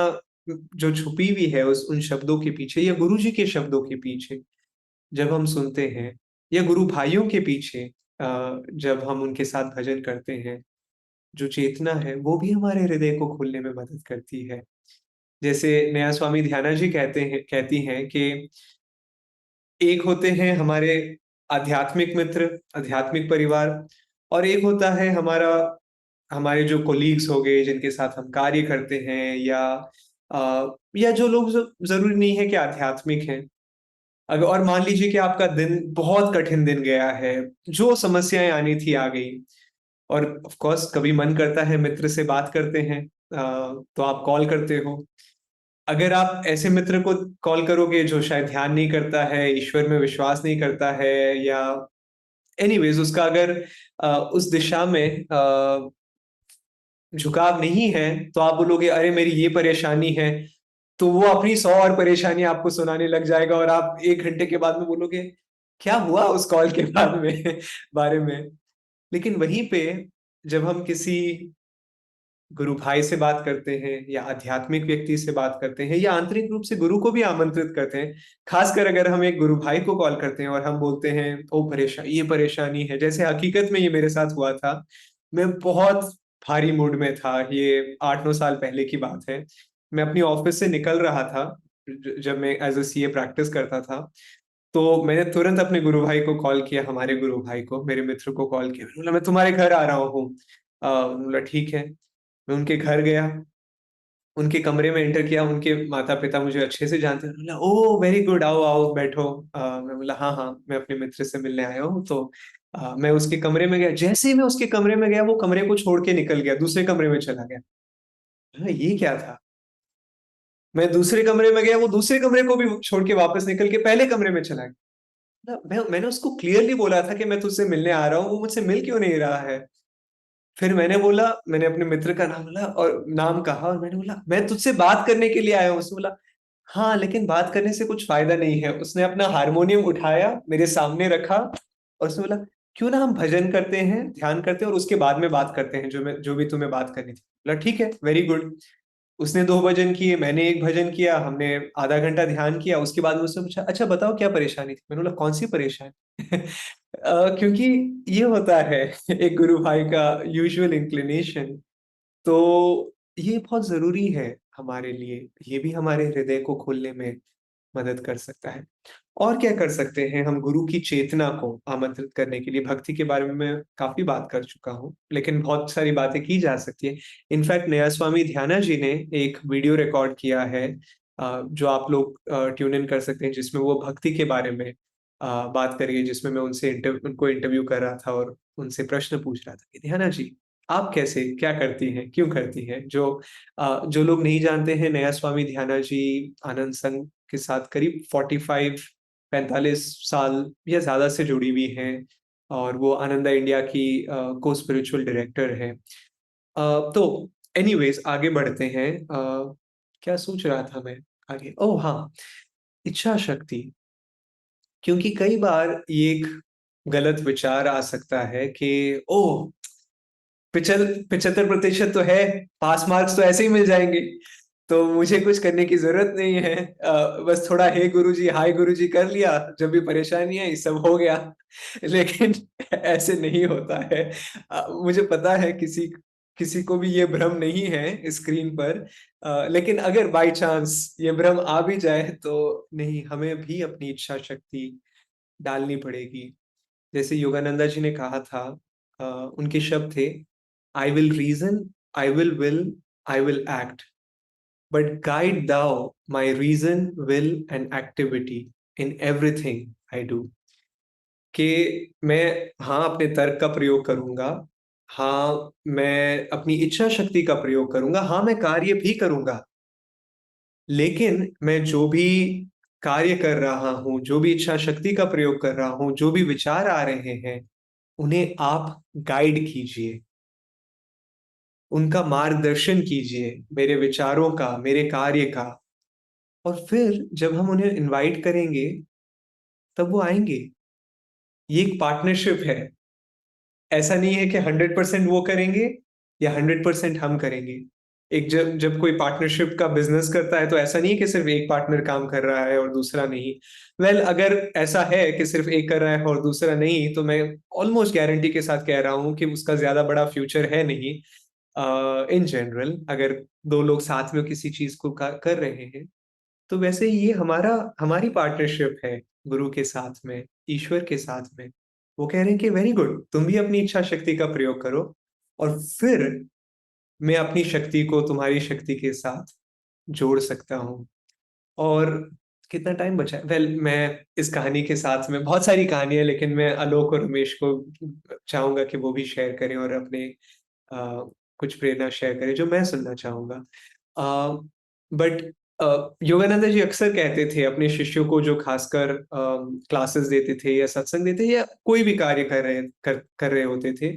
जो छुपी हुई है उस उन शब्दों के पीछे, या गुरु जी के शब्दों के पीछे जब हम सुनते हैं, या गुरु भाइयों के पीछे जब हम उनके साथ भजन करते हैं, जो चेतना है वो भी हमारे हृदय को खोलने में मदद करती है। जैसे नया स्वामी ध्याना जी कहती हैं कि एक होते हैं हमारे आध्यात्मिक मित्र, आध्यात्मिक परिवार, और एक होता है हमारे जो कोलीग्स हो गए जिनके साथ हम कार्य करते हैं, या जो लोग जरूरी नहीं है कि आध्यात्मिक हैं। अगर और मान लीजिए कि आपका दिन बहुत कठिन दिन गया है, जो समस्याएं आनी थी आ गई, और ऑफ कोर्स कभी मन करता है मित्र से बात करते हैं, तो आप कॉल करते हो। अगर आप ऐसे मित्र को कॉल करोगे जो शायद ध्यान नहीं करता है, ईश्वर में विश्वास नहीं करता है, या एनीवेज उसका अगर उस दिशा में झुकाव नहीं है, तो आप बोलोगे अरे मेरी ये परेशानी है, तो वो अपनी 100 और परेशानी आपको सुनाने लग जाएगा, और आप 1 घंटे के बाद में बोलोगे क्या हुआ उस कॉल के बाद में बारे में। लेकिन वहीं पे जब हम किसी गुरु भाई से बात करते हैं, या आध्यात्मिक व्यक्ति से बात करते हैं, या आंतरिक रूप से गुरु को भी आमंत्रित करते हैं, खासकर अगर हम एक गुरु भाई को कॉल करते हैं और हम बोलते हैं ओ परेशान, ये परेशानी है, जैसे हकीकत में ये मेरे साथ हुआ था। मैं बहुत भारी मूड में था, ये 8-9 साल पहले की बात है। मैं अपनी ऑफिस से निकल रहा था, जब मैं एज अ सीए प्रैक्टिस करता था। तो मैंने तुरंत अपने गुरु भाई को कॉल किया, हमारे गुरु भाई को, मेरे मित्र को कॉल किया, मैंने बोला मैं तुम्हारे घर आ रहा हूँ। बोला ठीक है। मैं उनके घर गया, उनके कमरे में एंटर किया, उनके माता-पिता मुझे अच्छे से जानते हैं। बोला ओह! वेरी गुड, आओ, आओ, बैठो। मैं बोला हाँ, हाँ, मैं अपने मित्र से मिलने आया हूँ। तो मैं उसके कमरे में गया। जैसे ही मैं उसके कमरे में गया, वो कमरे को छोड़ के निकल गया, दूसरे कमरे में चला गया। ये क्या था? मैं दूसरे कमरे में गया, वो दूसरे कमरे को भी छोड़ के वापस निकल के पहले कमरे में चला गया। मैंने उसको क्लियरली बोला था कि मैं तुझसे मिलने आ रहा हूँ, वो मुझसे मिल क्यों नहीं रहा है? फिर मैंने अपने मित्र का नाम लिया और नाम कहा, और मैंने बोला मैं तुझसे बात करने के लिए आया हूँ। उसने बोला हाँ, लेकिन बात करने से कुछ फायदा नहीं है। उसने अपना हारमोनियम उठाया, मेरे सामने रखा, और उसने बोला क्यों ना हम भजन करते हैं, ध्यान करते हैं, और उसके बाद में बात करते हैं जो भी तुम्हें बात करनी थी। बोला ठीक है, वेरी गुड। उसने 2 भजन किए, मैंने 1 भजन किया, हमने आधा घंटा ध्यान किया। उसके बाद में उसने पूछा अच्छा बताओ क्या परेशानी थी? मैंने बोला कौन सी परेशानी? क्योंकि ये होता है एक गुरु भाई का यूजुअल इंक्लिनेशन। तो ये बहुत ज़रूरी है हमारे लिए, ये भी हमारे हृदय को खोलने में मदद कर सकता है। और क्या कर सकते हैं हम गुरु की चेतना को आमंत्रित करने के लिए? भक्ति के बारे में मैं काफ़ी बात कर चुका हूँ, लेकिन बहुत सारी बातें की जा सकती हैं। इनफैक्ट नया स्वामी ध्याना जी ने एक वीडियो रिकॉर्ड किया है, जो आप लोग ट्यून इन कर सकते हैं, जिसमें वो भक्ति के बारे में बात करी है, जिसमें मैं उनको इंटरव्यू कर रहा था और उनसे प्रश्न पूछ रहा था कि ध्याना जी, आप कैसे क्या करती हैं? क्यों करती हैं? जो लोग नहीं जानते हैं, नया स्वामी ध्याना जी आनंद संघ के साथ करीब 45 साल या ज़्यादा से जुड़ी हुई हैं, और वो आनंदा इंडिया की को स्पिरिचुअल डायरेक्टर हैं। तो एनीवेज़ आगे बढ़ते हैं। क्या सोच रहा था मैं आगे? ओह हाँ, इच्छा शक्ति। क्योंकि कई बार ये एक गलत विचार आ सकता है कि ओह! 75% तो है, पास मार्क्स तो ऐसे ही मिल जाएँगे, तो मुझे कुछ करने की ज़रूरत नहीं है। बस थोड़ा हे गुरुजी, हाय गुरुजी कर लिया, जब भी परेशानी आई सब हो गया। लेकिन ऐसे नहीं होता है। मुझे पता है किसी किसी को भी ये भ्रम नहीं है स्क्रीन पर, लेकिन अगर बाय चांस ये भ्रम आ भी जाए तो नहीं, हमें भी अपनी इच्छा शक्ति डालनी पड़ेगी। जैसे योगानंदा जी ने कहा था, उनके शब्द थे, "I will reason, I will I will act. But guide thou my reason, will, and activity in everything I do. कि मैं हाँ अपने तर्क का प्रयोग करूंगा, हाँ मैं अपनी इच्छा शक्ति का प्रयोग करूंगा, हाँ मैं कार्य भी करूंगा, लेकिन मैं जो भी कार्य कर रहा हूँ, जो भी इच्छा शक्ति का प्रयोग कर रहा हूँ, जो भी विचार आ रहे हैं, उन्हें आप गाइड कीजिए, उनका मार्गदर्शन कीजिए, मेरे विचारों का, मेरे कार्य का। और फिर जब हम उन्हें इनवाइट करेंगे, तब वो आएंगे। ये एक पार्टनरशिप है। ऐसा नहीं है कि 100% वो करेंगे या 100% हम करेंगे। एक जब जब कोई पार्टनरशिप का बिजनेस करता है तो ऐसा नहीं है कि सिर्फ एक पार्टनर काम कर रहा है और दूसरा नहीं। अगर ऐसा है कि सिर्फ एक कर रहा है और दूसरा नहीं, तो मैं ऑलमोस्ट गारंटी के साथ कह रहा हूं कि उसका ज्यादा बड़ा फ्यूचर है नहीं। इन जनरल अगर दो लोग साथ में किसी चीज को कर रहे हैं, तो वैसे ही ये हमारी पार्टनरशिप है गुरु के साथ में, ईश्वर के साथ में। वो कह रहे हैं कि वेरी गुड, तुम भी अपनी इच्छा शक्ति का प्रयोग करो, और फिर मैं अपनी शक्ति को तुम्हारी शक्ति के साथ जोड़ सकता हूँ। और कितना टाइम बचा है? मैं इस कहानी के साथ में बहुत सारी कहानी है, लेकिन मैं आलोक और रमेश को चाहूंगा कि वो भी शेयर करें और अपने कुछ प्रेरणा शेयर करें जो मैं सुनना चाहूंगा। बट योगानंद जी अक्सर कहते थे अपने शिष्यों को, जो खासकर क्लासेस देते थे या सत्संग देते या कोई भी कार्य कर रहे होते थे,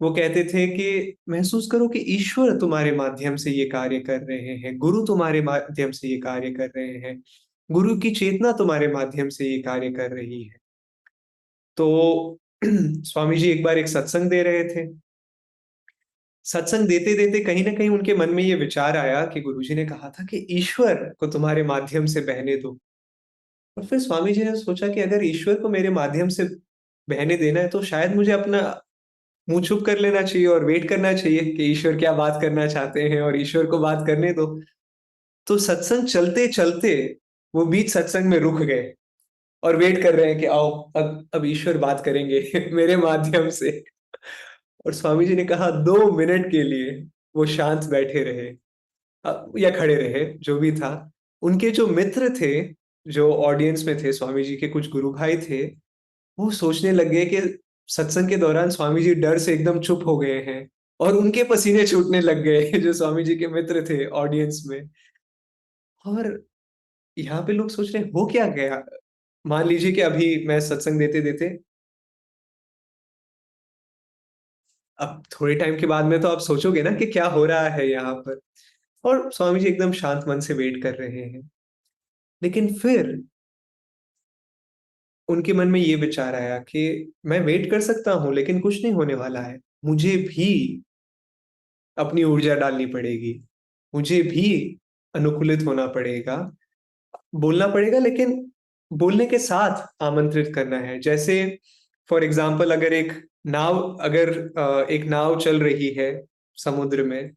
वो कहते थे कि महसूस करो कि ईश्वर तुम्हारे माध्यम से ये कार्य कर रहे हैं, गुरु तुम्हारे माध्यम से ये कार्य कर रहे हैं, गुरु की चेतना तुम्हारे माध्यम से ये कार्य कर रही है। तो स्वामी जी एक बार एक सत्संग दे रहे थे। सत्संग देते देते कहीं ना कहीं उनके मन में ये विचार आया कि गुरुजी ने कहा था कि ईश्वर को तुम्हारे माध्यम से बहने दो। और फिर स्वामी जी ने सोचा कि अगर ईश्वर को मेरे माध्यम से बहने देना है, तो शायद मुझे अपना मुंह चुप कर लेना चाहिए और वेट करना चाहिए कि ईश्वर क्या बात करना चाहते हैं, और ईश्वर को बात करने दो। तो सत्संग चलते चलते वो बीच सत्संग में रुक गए और वेट कर रहे हैं कि आओ, अब ईश्वर बात करेंगे मेरे माध्यम से। और स्वामी जी ने कहा 2 मिनट के लिए वो शांत बैठे रहे, या खड़े रहे, जो भी था। उनके जो मित्र थे, जो ऑडियंस में थे, स्वामी जी के कुछ गुरु भाई थे, वो सोचने लग गए कि सत्संग के दौरान स्वामी जी डर से एकदम चुप हो गए हैं, और उनके पसीने छूटने लग गए जो स्वामी जी के मित्र थे ऑडियंस में। और यहाँ पे लोग सोच रहे हैं हो क्या गया। मान लीजिए कि अभी मैं सत्संग देते देते, अब थोड़े टाइम के बाद में तो आप सोचोगे ना कि क्या हो रहा है यहाँ पर। और स्वामी जी एकदम शांत मन से वेट कर रहे हैं, लेकिन फिर उनके मन में ये विचार आया कि मैं वेट कर सकता हूँ, लेकिन कुछ नहीं होने वाला है। मुझे भी अपनी ऊर्जा डालनी पड़ेगी, मुझे भी अनुकूलित होना पड़ेगा, बोलना पड़ेगा, लेकिन बोलने के साथ आमंत्रित करना है। जैसे फॉर एग्जाम्पल, अगर एक नाव चल रही है समुद्र में,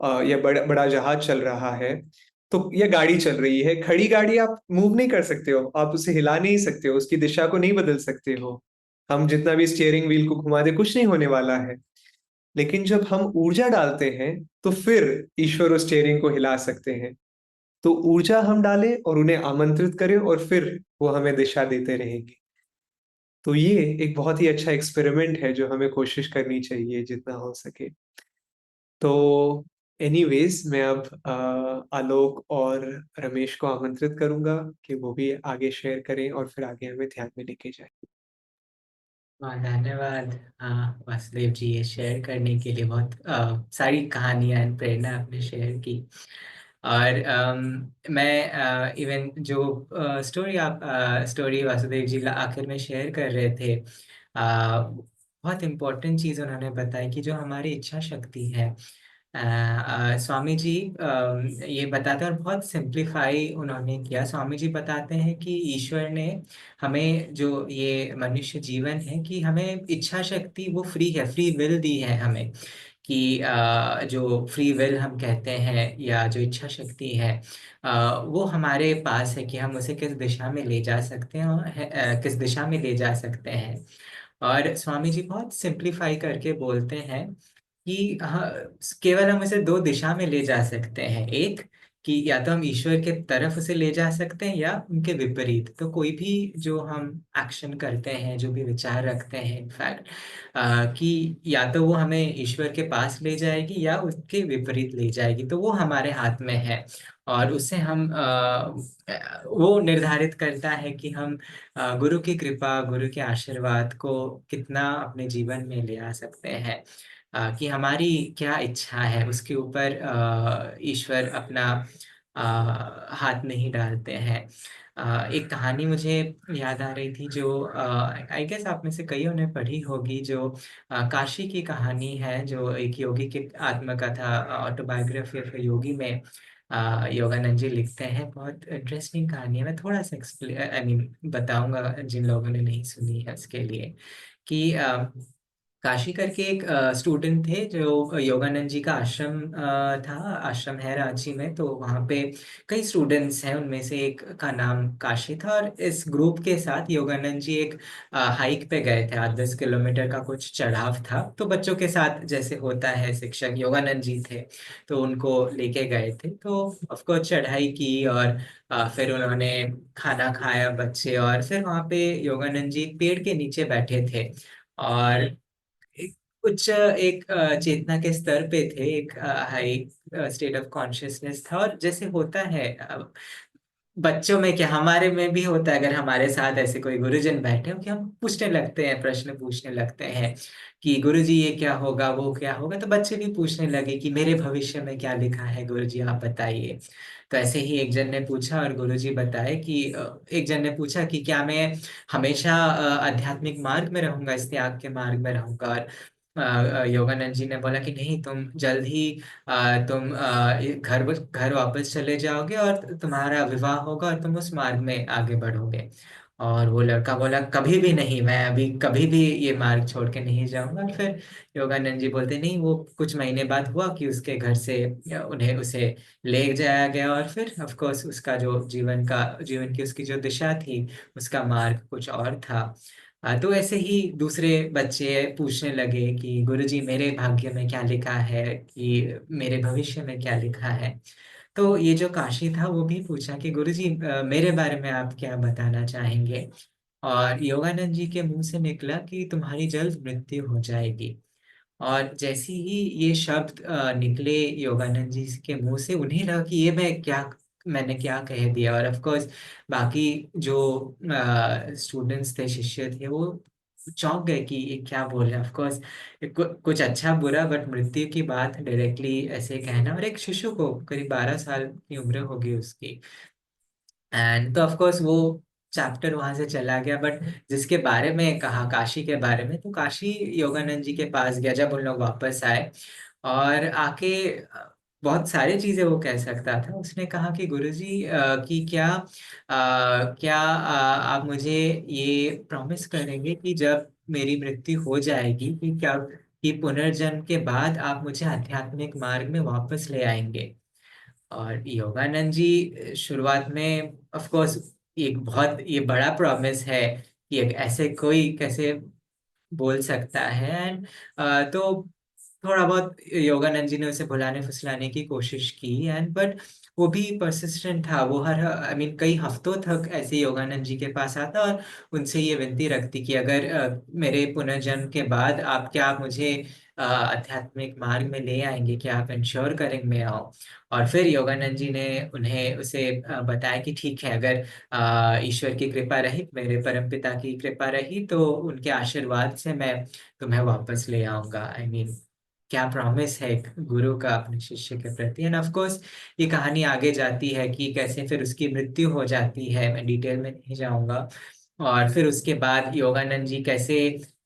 या बड़ा बड़ा जहाज चल रहा है, तो या गाड़ी चल रही है, खड़ी गाड़ी आप मूव नहीं कर सकते हो, आप उसे हिला नहीं सकते हो, उसकी दिशा को नहीं बदल सकते हो। हम जितना भी स्टीयरिंग व्हील को घुमा दे, कुछ नहीं होने वाला है। लेकिन जब हम ऊर्जा डालते हैं, तो फिर ईश्वर उस स्टीयरिंग को हिला सकते हैं। तो ऊर्जा हम डालें और उन्हें आमंत्रित करें, और फिर वो हमें दिशा देते रहेंगे। तो ये एक बहुत ही अच्छा एक्सपेरिमेंट है जो हमें कोशिश करनी चाहिए जितना हो सके। तो एनीवेज, मैं अब आलोक और रमेश को आमंत्रित करूंगा कि वो भी आगे शेयर करें और फिर आगे हमें ध्यान में लेके जाए। धन्यवाद वासुदेव जी, ये शेयर करने के लिए। बहुत सारी कहानियां एंड प्रेरणा आपने शेयर की। और मैं इवन जो स्टोरी वासुदेव जी आखिर में शेयर कर रहे थे, बहुत इम्पोर्टेंट चीज़ उन्होंने बताई कि जो हमारी इच्छा शक्ति है, स्वामी जी ये बताते हैं, और बहुत सिंप्लीफाई उन्होंने किया। स्वामी जी बताते हैं कि ईश्वर ने हमें जो ये मनुष्य जीवन है, कि हमें इच्छा शक्ति वो फ्री है, फ्री विल दी है हमें। कि जो फ्री विल हम कहते हैं, या जो इच्छा शक्ति है, वो हमारे पास है कि हम उसे किस दिशा में ले जा सकते हैं, और किस दिशा में ले जा सकते हैं। और स्वामी जी बहुत सिंप्लीफाई करके बोलते हैं कि हाँ, केवल हम उसे दो दिशा में ले जा सकते हैं। एक, कि या तो हम ईश्वर के तरफ उसे ले जा सकते हैं या उनके विपरीत। तो कोई भी जो हम एक्शन करते हैं, जो भी विचार रखते हैं, इनफैक्ट कि या तो वो हमें ईश्वर के पास ले जाएगी या उसके विपरीत ले जाएगी, तो वो हमारे हाथ में है। और उससे हम वो निर्धारित करता है कि हम गुरु की कृपा, गुरु के आशीर्वाद को कितना अपने जीवन में ले आ सकते हैं। कि हमारी क्या इच्छा है उसके ऊपर ईश्वर अपना हाथ नहीं डालते हैं। एक कहानी मुझे याद आ रही थी, जो आई गेस आप में से कईयों ने पढ़ी होगी, जो काशी की कहानी है, जो एक योगी की आत्मकथा, ऑटोबायोग्राफी ऑफ योगी में योगानंद जी लिखते हैं। बहुत इंटरेस्टिंग कहानी है। मैं थोड़ा सा आई मीन बताऊंगा जिन लोगों ने नहीं सुनी है उसके लिए, कि काशी करके एक स्टूडेंट थे, जो योगानंद जी का आश्रम था। आश्रम है रांची में, तो वहाँ पे कई स्टूडेंट्स हैं, उनमें से एक का नाम काशी था। और इस ग्रुप के साथ योगानंद जी एक हाइक पे गए थे। 8-10 किलोमीटर का कुछ चढ़ाव था, तो बच्चों के साथ जैसे होता है, शिक्षक योगानंद जी थे, तो उनको लेके गए थे। तो ऑफकोर्स चढ़ाई की, और फिर उन्होंने खाना खाया बच्चे, और फिर वहाँ पे योगानंद जी पेड़ के नीचे बैठे थे। और एक उच्च एक चेतना के स्तर पे थे, एक हाई स्टेट ऑफ कॉन्शियसनेस था। और जैसे होता है बच्चों में, क्या हमारे में भी होता है, अगर हमारे साथ ऐसे कोई गुरुजन बैठे हो, कि हम पूछने लगते हैं, प्रश्न पूछने लगते हैं कि गुरुजी ये क्या होगा, वो क्या होगा। तो बच्चे भी पूछने लगे कि मेरे भविष्य में क्या लिखा है गुरुजी, आप बताइए। तो ऐसे ही एक जन ने पूछा और गुरुजी बताए कि एक जन ने पूछा कि क्या मैं हमेशा आध्यात्मिक मार्ग में रहूंगा, इस त्याग के मार्ग में रहूंगा। और योगानंद जी ने बोला कि नहीं, तुम जल्द ही तुम घर घर वापस चले जाओगे, और तुम्हारा विवाह होगा, और तुम उस मार्ग में आगे बढ़ोगे। और वो लड़का बोला कभी भी नहीं, मैं अभी कभी भी ये मार्ग छोड़ के नहीं जाऊंगा। और फिर योगानंद जी बोलते नहीं, वो कुछ महीने बाद हुआ कि उसके घर से उन्हें उसे ले जाया गया। और फिर ऑफ कोर्स उसका जो जीवन की उसकी जो दिशा थी, उसका मार्ग कुछ और था। तो ऐसे ही दूसरे बच्चे पूछने लगे कि गुरुजी मेरे भाग्य में क्या लिखा है, कि मेरे भविष्य में क्या लिखा है। तो ये जो काशी था वो भी पूछा कि गुरुजी मेरे बारे में आप क्या बताना चाहेंगे। और योगानंद जी के मुंह से निकला कि तुम्हारी जल्द मृत्यु हो जाएगी। और जैसे ही ये शब्द निकले योगानंद जी के मुंह से, उन्हें लगा कि ये मैंने क्या कह दिया। और ऑफ कोर्स बाकी जो स्टूडेंट्स थे, शिष्य थे, वो चौंक गए कि ये क्या बोल रहे हैं। ऑफ कोर्स कुछ अच्छा बुरा, बट मृत्यु की बात डायरेक्टली ऐसे कहना, और एक शिशु को करीब 12 साल की उम्र होगी उसकी। एंड तो ऑफ कोर्स वो चैप्टर वहां से चला गया। बट जिसके बारे में कहा, काशी के बारे में, तो काशी योगानंद जी के पास गया जब उन लोग वापस आए। और आके बहुत सारी चीजें वो कह सकता था। उसने कहा कि गुरुजी कि क्या आप मुझे ये प्रॉमिस करेंगे कि जब मेरी मृत्यु हो जाएगी, कि क्या कि पुनर्जन्म के बाद आप मुझे आध्यात्मिक मार्ग में वापस ले आएंगे। और योगानंद जी शुरुआत में ऑफ कोर्स एक बहुत ये बड़ा प्रॉमिस है, कि एक ऐसे कोई कैसे बोल सकता है। एंड तो थोड़ा बहुत योगानंद जी ने उसे भुलाने फुसलाने की कोशिश की, एंड बट वो भी परसिस्टेंट था। वो हर आई मीन कई हफ्तों तक ऐसे योगानंद जी के पास आता और उनसे ये विनती रखती कि अगर मेरे पुनर्जन्म के बाद आप मुझे आध्यात्मिक मार्ग में ले आएंगे, क्या आप इंश्योर करेंगे मैं आऊं। और फिर योगानंद जी ने उन्हें उसे बताया कि ठीक है, अगर ईश्वर की कृपा रही, मेरे परमपिता की कृपा रही, तो उनके आशीर्वाद से मैं तुम्हें वापस ले आऊंगा। आई मीन क्या प्रॉमिस है एक गुरु का अपने शिष्य के प्रति। एंड ऑफ कोर्स ये कहानी आगे जाती है कि कैसे फिर उसकी मृत्यु हो जाती है, मैं डिटेल में नहीं जाऊंगा। और फिर उसके बाद योगानंद जी कैसे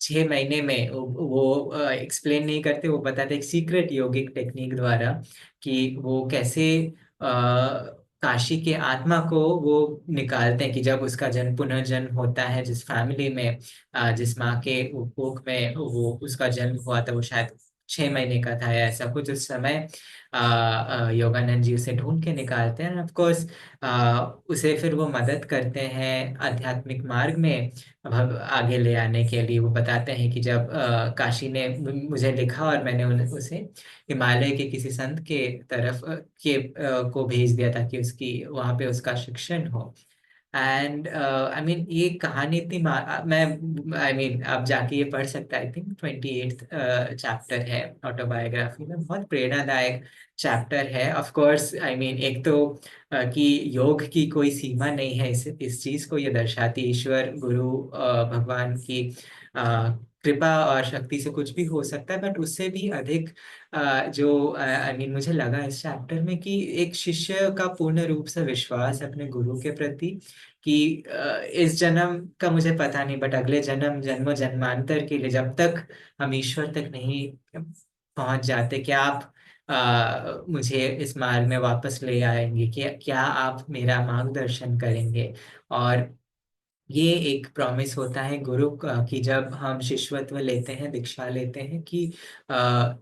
6 महीने में वो एक्सप्लेन नहीं करते, वो बताते एक सीक्रेट योगिक टेक्निक द्वारा कि वो कैसे काशी के आत्मा को वो निकालते हैं, कि जब उसका जन्म पुनर्जन्म होता है, जिस फैमिली में जिस माँ के कोख में वो उसका जन्म हुआ था, वो शायद 6 महीने का था या ऐसा कुछ उस समय। योगानंद जी उसे ढूंढ के निकालते हैं, ऑफ कोर्स उसे फिर वो मदद करते हैं आध्यात्मिक मार्ग में आगे ले आने के लिए। वो बताते हैं कि जब काशी ने मुझे लिखा और मैंने उसे हिमालय के किसी संत के तरफ को भेज दिया ताकि उसकी वहाँ पे उसका शिक्षण हो। एंड आई मीन ये कहानी इतनी मैं आई मीन आप जाके ये पढ़ सकते हैं। आई थिंक 28th चैप्टर है ऑटोबायोग्राफी में, बहुत प्रेरणादायक चैप्टर है। ऑफ कोर्स आई मीन एक तो कि योग की कोई सीमा नहीं है, इस चीज को ये दर्शाती ईश्वर गुरु भगवान की कृपा और शक्ति से कुछ भी हो सकता है। बट उससे भी अधिक जो आई मीन मुझे लगा इस चैप्टर में कि एक शिष्य का पूर्ण रूप से विश्वास अपने गुरु के प्रति कि इस जन्म का मुझे पता नहीं, बट अगले जन्म जन्मों जन्मांतर के लिए जब तक हम ईश्वर तक नहीं पहुंच जाते, क्या आप मुझे इस मार्ग में वापस ले आएंगे, क्या आप मेरा मार्गदर्शन करेंगे। और ये एक प्रॉमिस होता है गुरु का कि जब हम शिष्यत्व लेते हैं, दीक्षा लेते हैं, कि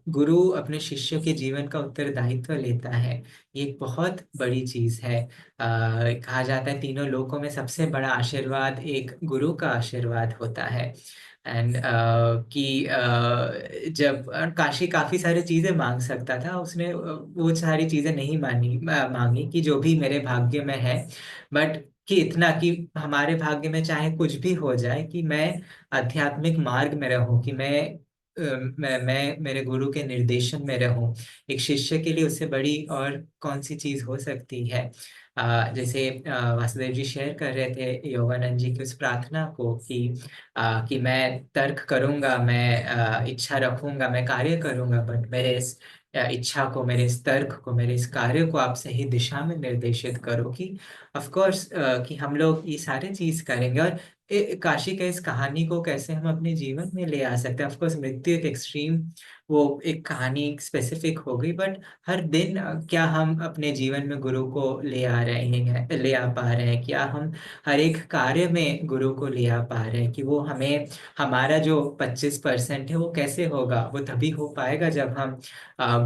गुरु अपने शिष्य के जीवन का उत्तरदायित्व लेता है। ये एक बहुत बड़ी चीज है। कहा जाता है तीनों लोकों में सबसे बड़ा आशीर्वाद एक गुरु का आशीर्वाद होता है। एंड कि जब काशी काफी सारी चीजें मांग सकता था, उसने वो सारी चीजें नहीं मांगी कि जो भी मेरे भाग्य में है, बट कि इतना कि हमारे भाग्य में चाहे कुछ भी हो जाए, कि मैं आध्यात्मिक मार्ग में रहूं, कि मैं मेरे गुरु के निर्देशन में रहूं। एक शिष्य के लिए उससे बड़ी और कौन सी चीज हो सकती है। जैसे वासुदेव जी शेयर कर रहे थे योगानंद जी की उस प्रार्थना को कि मैं तर्क करूंगा, मैं इच्छा रखूंगा, मैं कार्य करूंगा, बट मेरे इस इच्छा को, मेरे इस तर्क को, मेरे इस कार्य को आप सही दिशा में निर्देशित करो। कि ऑफ कोर्स कि हम लोग ये सारे चीज करेंगे। और काशी के इस कहानी को कैसे हम अपने जीवन में ले आ सकते हैं। ऑफ कोर्स मृत्यु एक एक्सट्रीम, वो एक कहानी स्पेसिफिक हो गई, बट हर दिन क्या हम अपने जीवन में गुरु को ले आ रहे हैं, ले आ पा रहे हैं, क्या हम हर एक कार्य में गुरु को ले आ पा रहे हैं, कि वो हमें हमारा जो 25% है वो कैसे होगा, वो तभी हो पाएगा जब हम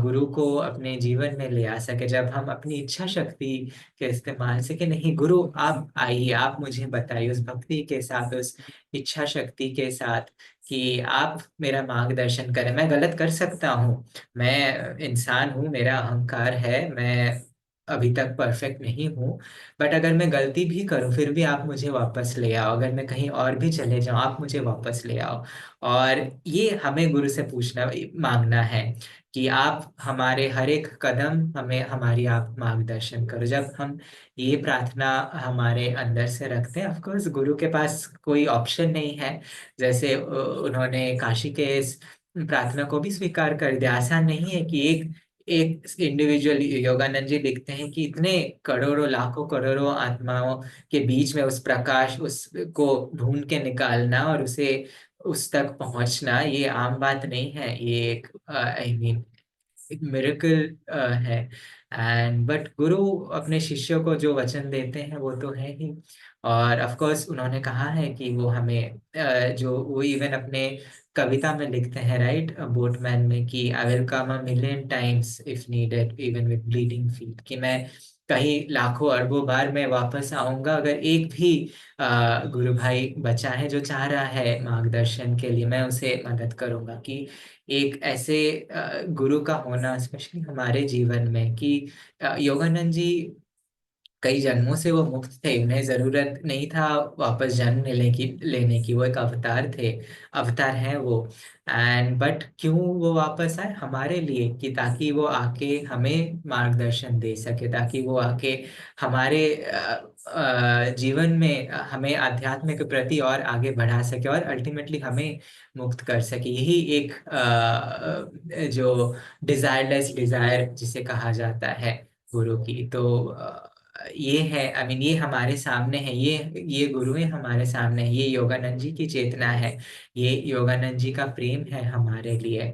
गुरु को अपने जीवन में ले आ सके, जब हम अपनी इच्छा शक्ति के इस्तेमाल से, कि नहीं गुरु आप आइए, आप मुझे बताइए उस भक्ति के साथ, उस इच्छा शक्ति के साथ, कि आप मेरा मार्गदर्शन करें। मैं गलत कर सकता हूँ, मैं इंसान हूँ, मेरा अहंकार है, मैं अभी तक परफेक्ट नहीं हूँ, बट अगर मैं गलती भी करूँ फिर भी आप मुझे वापस ले आओ, अगर मैं कहीं और भी चले जाऊँ आप मुझे वापस ले आओ। और ये हमें गुरु से पूछना मांगना है कि आप हमारे हर एक कदम हमें, हमारी आप मार्गदर्शन करो। जब हम ये प्रार्थना हमारे अंदर से रखते हैं, ऑफ कोर्स गुरु के पास कोई ऑप्शन नहीं है। जैसे उन्होंने काशी के इस प्रार्थना को भी स्वीकार कर दिया। आसान नहीं है कि एक एक इंडिविजुअल, योगानंद जी लिखते हैं कि इतने करोड़ों लाखों करोड़ों आत्माओं के बीच में उस प्रकाश उसको ढूंढ के निकालना और उसे उस तक पहुंचना, ये आम बात नहीं है। ये एक आई मीन एक मिरेकल है। एंड बट गुरु अपने शिष्यों को जो वचन देते हैं वो तो है ही। और ऑफ कोर्स उन्होंने कहा है कि वो हमें जो वो इवन अपने कविता में लिखते हैं, राइट, बोटमैन में, कि I will come a million times if needed even with bleeding feet, कि मैं कहीं लाखों अरबों बार मैं वापस आऊंगा, अगर एक भी गुरु भाई बचा है जो चाह रहा है मार्गदर्शन के लिए, मैं उसे मदद करूंगा। कि एक ऐसे गुरु का होना स्पेशली हमारे जीवन में, कि योगानंद जी कई जन्मों से वो मुक्त थे, उन्हें जरूरत नहीं था वापस जन्म लेने की, वो एक अवतार थे, अवतार हैं वो। एंड बट क्यों वो वापस आए, हमारे लिए, कि ताकि वो आके हमें मार्गदर्शन दे सके, ताकि वो आके हमारे जीवन में हमें आध्यात्म के प्रति और आगे बढ़ा सके और अल्टीमेटली हमें मुक्त कर सके। यही एक जो डिजायरलेस डिजायर जिसे कहा जाता है गुरु की। तो ये है आई मीन ये हमारे सामने है, ये गुरुएं हमारे सामने है, ये योगानंद जी की चेतना है, ये योगानंद जी का प्रेम है हमारे लिए।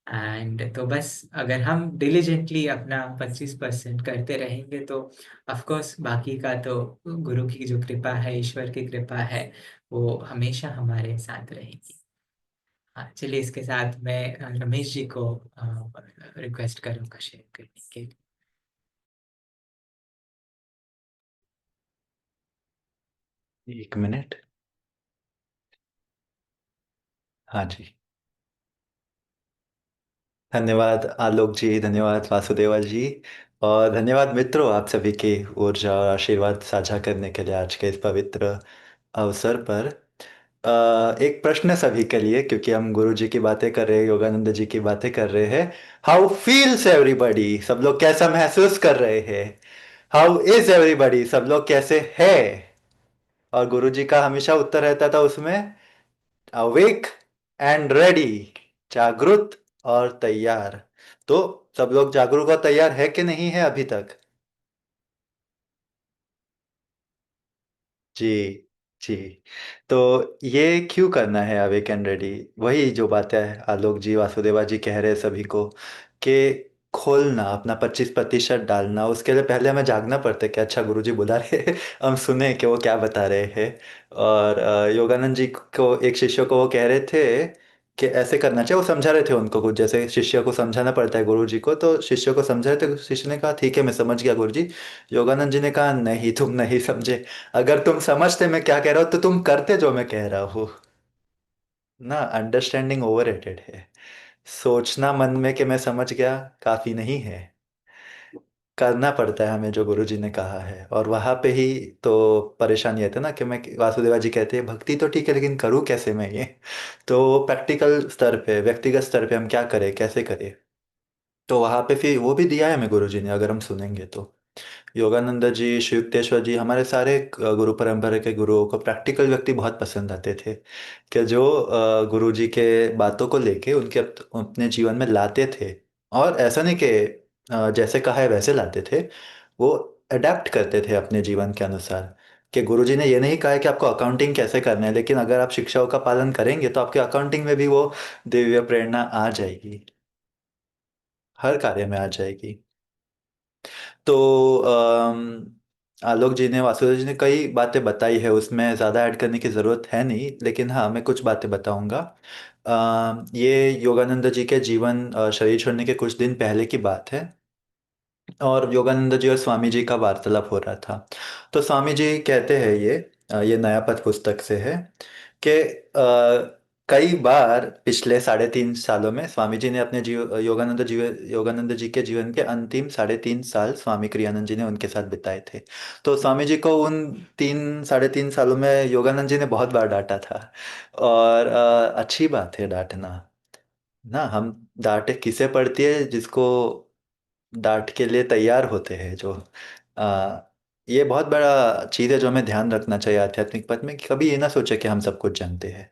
एंड तो बस अगर हम डिलिजेंटली अपना 25% करते रहेंगे तो ऑफ कोर्स बाकी का तो गुरु की जो कृपा है, ईश्वर की कृपा है, वो हमेशा हमारे साथ रहेगी। हाँ, चलिए इसके साथ मैं रमेश जी को रिक्वेस्ट करूंगा शेयर करने के लिए। एक मिनट। हाँ जी। धन्यवाद आलोक जी, धन्यवाद वासुदेवा जी, और धन्यवाद मित्रों आप सभी की ऊर्जा और आशीर्वाद साझा करने के लिए आज के इस पवित्र अवसर पर। एक प्रश्न सभी के लिए, क्योंकि हम गुरु जी की बातें कर रहे हैं, योगानंद जी की बातें कर रहे हैं। हाउ फील्स एवरीबॉडी, सब लोग कैसा महसूस कर रहे हैं? हाउ इज एवरीबॉडी, सब लोग कैसे है? और गुरु जी का हमेशा उत्तर रहता था उसमें, अवेक एंड रेडी, जागरूक और तैयार। तो सब लोग जागरूक और तैयार है कि नहीं है अभी तक? जी। जी। तो ये क्यों करना है अवेक एंड रेडी? वही जो बातें आलोक जी वासुदेवा जी कह रहे हैं सभी को, कि खोलना अपना 25% डालना, उसके लिए पहले हमें जागना पड़ता है कि अच्छा गुरु जी बुला रहे हैं, हम सुने कि वो क्या बता रहे हैं। और योगानंद जी को, एक शिष्य को वो कह रहे थे कि ऐसे करना चाहिए, वो समझा रहे थे उनको कुछ, जैसे शिष्य को समझाना पड़ता है गुरु जी को, तो शिष्य को समझा रहे थे, शिष्य ने कहा ठीक है मैं समझ गया गुरु जी। योगानंद जी ने कहा नहीं तुम नहीं समझे, अगर तुम समझते मैं क्या कह रहा हूं तो तुम करते जो मैं कह रहा हूँ ना। अंडरस्टैंडिंग ओवररेटेड है। सोचना मन में कि मैं समझ गया काफी नहीं है, करना पड़ता है हमें जो गुरु जी ने कहा है। और वहां पे ही तो परेशानी आती है ना, कि मैं, वासुदेवा जी कहते हैं भक्ति तो ठीक है लेकिन करूँ कैसे मैं ये? तो प्रैक्टिकल स्तर पे, व्यक्तिगत स्तर पे हम क्या करें, कैसे करें? तो वहां पे फिर वो भी दिया है हमें गुरु जी ने, अगर हम सुनेंगे तो। योगानंद जी, श्री युक्तेश्वर जी, हमारे सारे गुरु परंपरा के गुरुओं को प्रैक्टिकल व्यक्ति बहुत पसंद आते थे, कि जो गुरु जी के बातों को लेके उनके अपने जीवन में लाते थे। और ऐसा नहीं कि जैसे कहा है वैसे लाते थे, वो अडेप्ट करते थे अपने जीवन के अनुसार। कि गुरु जी ने ये नहीं कहा है कि आपको अकाउंटिंग कैसे करना है, लेकिन अगर आप शिक्षाओं का पालन करेंगे तो आपके अकाउंटिंग में भी वो दिव्य प्रेरणा आ जाएगी, हर कार्य में आ जाएगी। तो आलोक जी ने, वासुदेव जी ने कई बातें बताई है, उसमें ज़्यादा ऐड करने की ज़रूरत है नहीं, लेकिन हाँ मैं कुछ बातें बताऊंगा। ये योगानंद जी के जीवन, शरीर छोड़ने के कुछ दिन पहले की बात है, और योगानंद जी और स्वामी जी का वार्तालाप हो रहा था। तो स्वामी जी कहते हैं, ये नया पथ पुस्तक से है, कि कई बार पिछले 3.5 सालों में स्वामी जी ने अपने योगानंद जी के जीवन के अंतिम 3.5 साल स्वामी क्रियानंद जी ने उनके साथ बिताए थे। तो स्वामी जी को उन 3 3.5 सालों में योगानंद जी ने बहुत बार डांटा था। और अच्छी बात है डांटना ना, हम डांटे किसे पड़ती है, जिसको डांट के लिए तैयार होते हैं, जो आ, ये बहुत बड़ा चीज़ है जो हमें ध्यान रखना चाहिए आध्यात्मिक पथ में, कि कभी ये ना सोचे कि हम सब कुछ जानते हैं।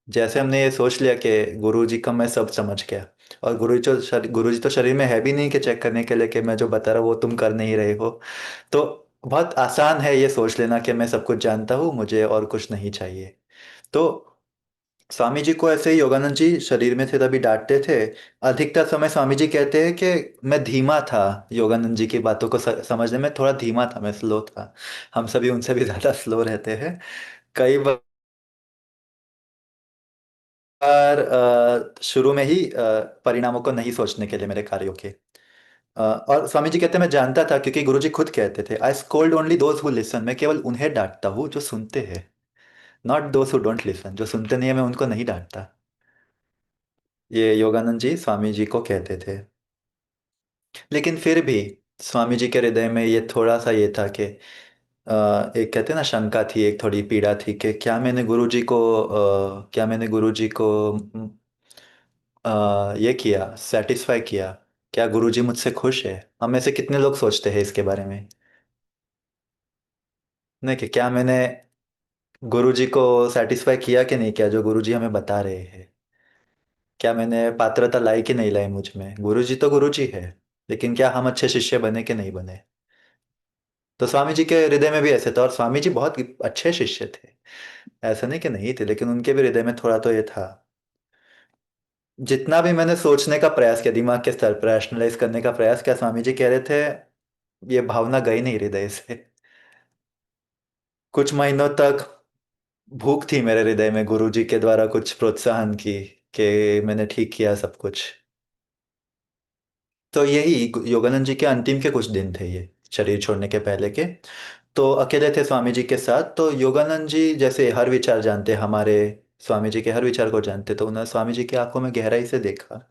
जैसे हमने ये सोच लिया कि गुरु जी का मैं सब समझ गया, और गुरु जी तो शरीर में है भी नहीं कि चेक करने के लिए कि मैं जो बता रहा हूँ वो तुम कर नहीं रहे हो। तो बहुत आसान है ये सोच लेना कि मैं सब कुछ जानता हूँ, मुझे और कुछ नहीं चाहिए। तो स्वामी जी को ऐसे ही योगानंद जी शरीर में थे तभी डांटते थे। अधिकतर समय स्वामी जी कहते हैं कि मैं धीमा था, योगानंद जी की बातों को समझने में थोड़ा धीमा था, मैं स्लो था। हम सभी उनसे भी ज्यादा स्लो रहते हैं कई बार। शुरू में ही परिणामों को नहीं सोचने के लिए मेरे कार्यों के। और स्वामी जी कहते हैं मैं जानता था, क्योंकि गुरु जी खुद कहते थे I scold only those who listen, मैं केवल उन्हें डांटता हूँ जो सुनते हैं, not those who don't listen, जो सुनते नहीं है मैं उनको नहीं डांटता। ये योगानंद जी स्वामी जी को कहते थे। लेकिन फिर भी स्वामी जी के हृदय में ये थोड़ा सा ये था कि एक कहते हैं ना, शंका थी, एक थोड़ी पीड़ा थी, कि क्या मैंने गुरु जी को ये किया, सेटिस्फाई किया? क्या गुरु जी मुझसे खुश है? हम में से कितने लोग सोचते हैं इसके बारे में? नहीं, कि क्या मैंने गुरु जी को सेटिस्फाई किया कि नहीं किया, जो गुरु जी हमें बता रहे हैं? क्या मैंने पात्रता लाई कि नहीं लाई मुझ में? गुरु जी तो गुरु जी है, लेकिन क्या हम अच्छे शिष्य बने कि नहीं बने? तो स्वामी जी के हृदय में भी ऐसे था, और स्वामी जी बहुत अच्छे शिष्य थे, ऐसा नहीं कि नहीं थे, लेकिन उनके भी हृदय में थोड़ा तो ये था। जितना भी मैंने सोचने का प्रयास किया, दिमाग के स्तर पर रैशनलाइज करने का प्रयास किया, स्वामी जी कह रहे थे ये भावना गई नहीं हृदय से। कुछ महीनों तक भूख थी मेरे हृदय में गुरु जी के द्वारा कुछ प्रोत्साहन की, कि मैंने ठीक किया सब कुछ। तो यही योगानंद जी के अंतिम के कुछ दिन थे ये, शरीर छोड़ने के पहले के। तो अकेले थे स्वामी जी के साथ। तो योगानंद जी जैसे हर विचार जानते, हमारे स्वामी जी के हर विचार को जानते, तो उन्होंने स्वामी जी की आंखों में गहराई से देखा,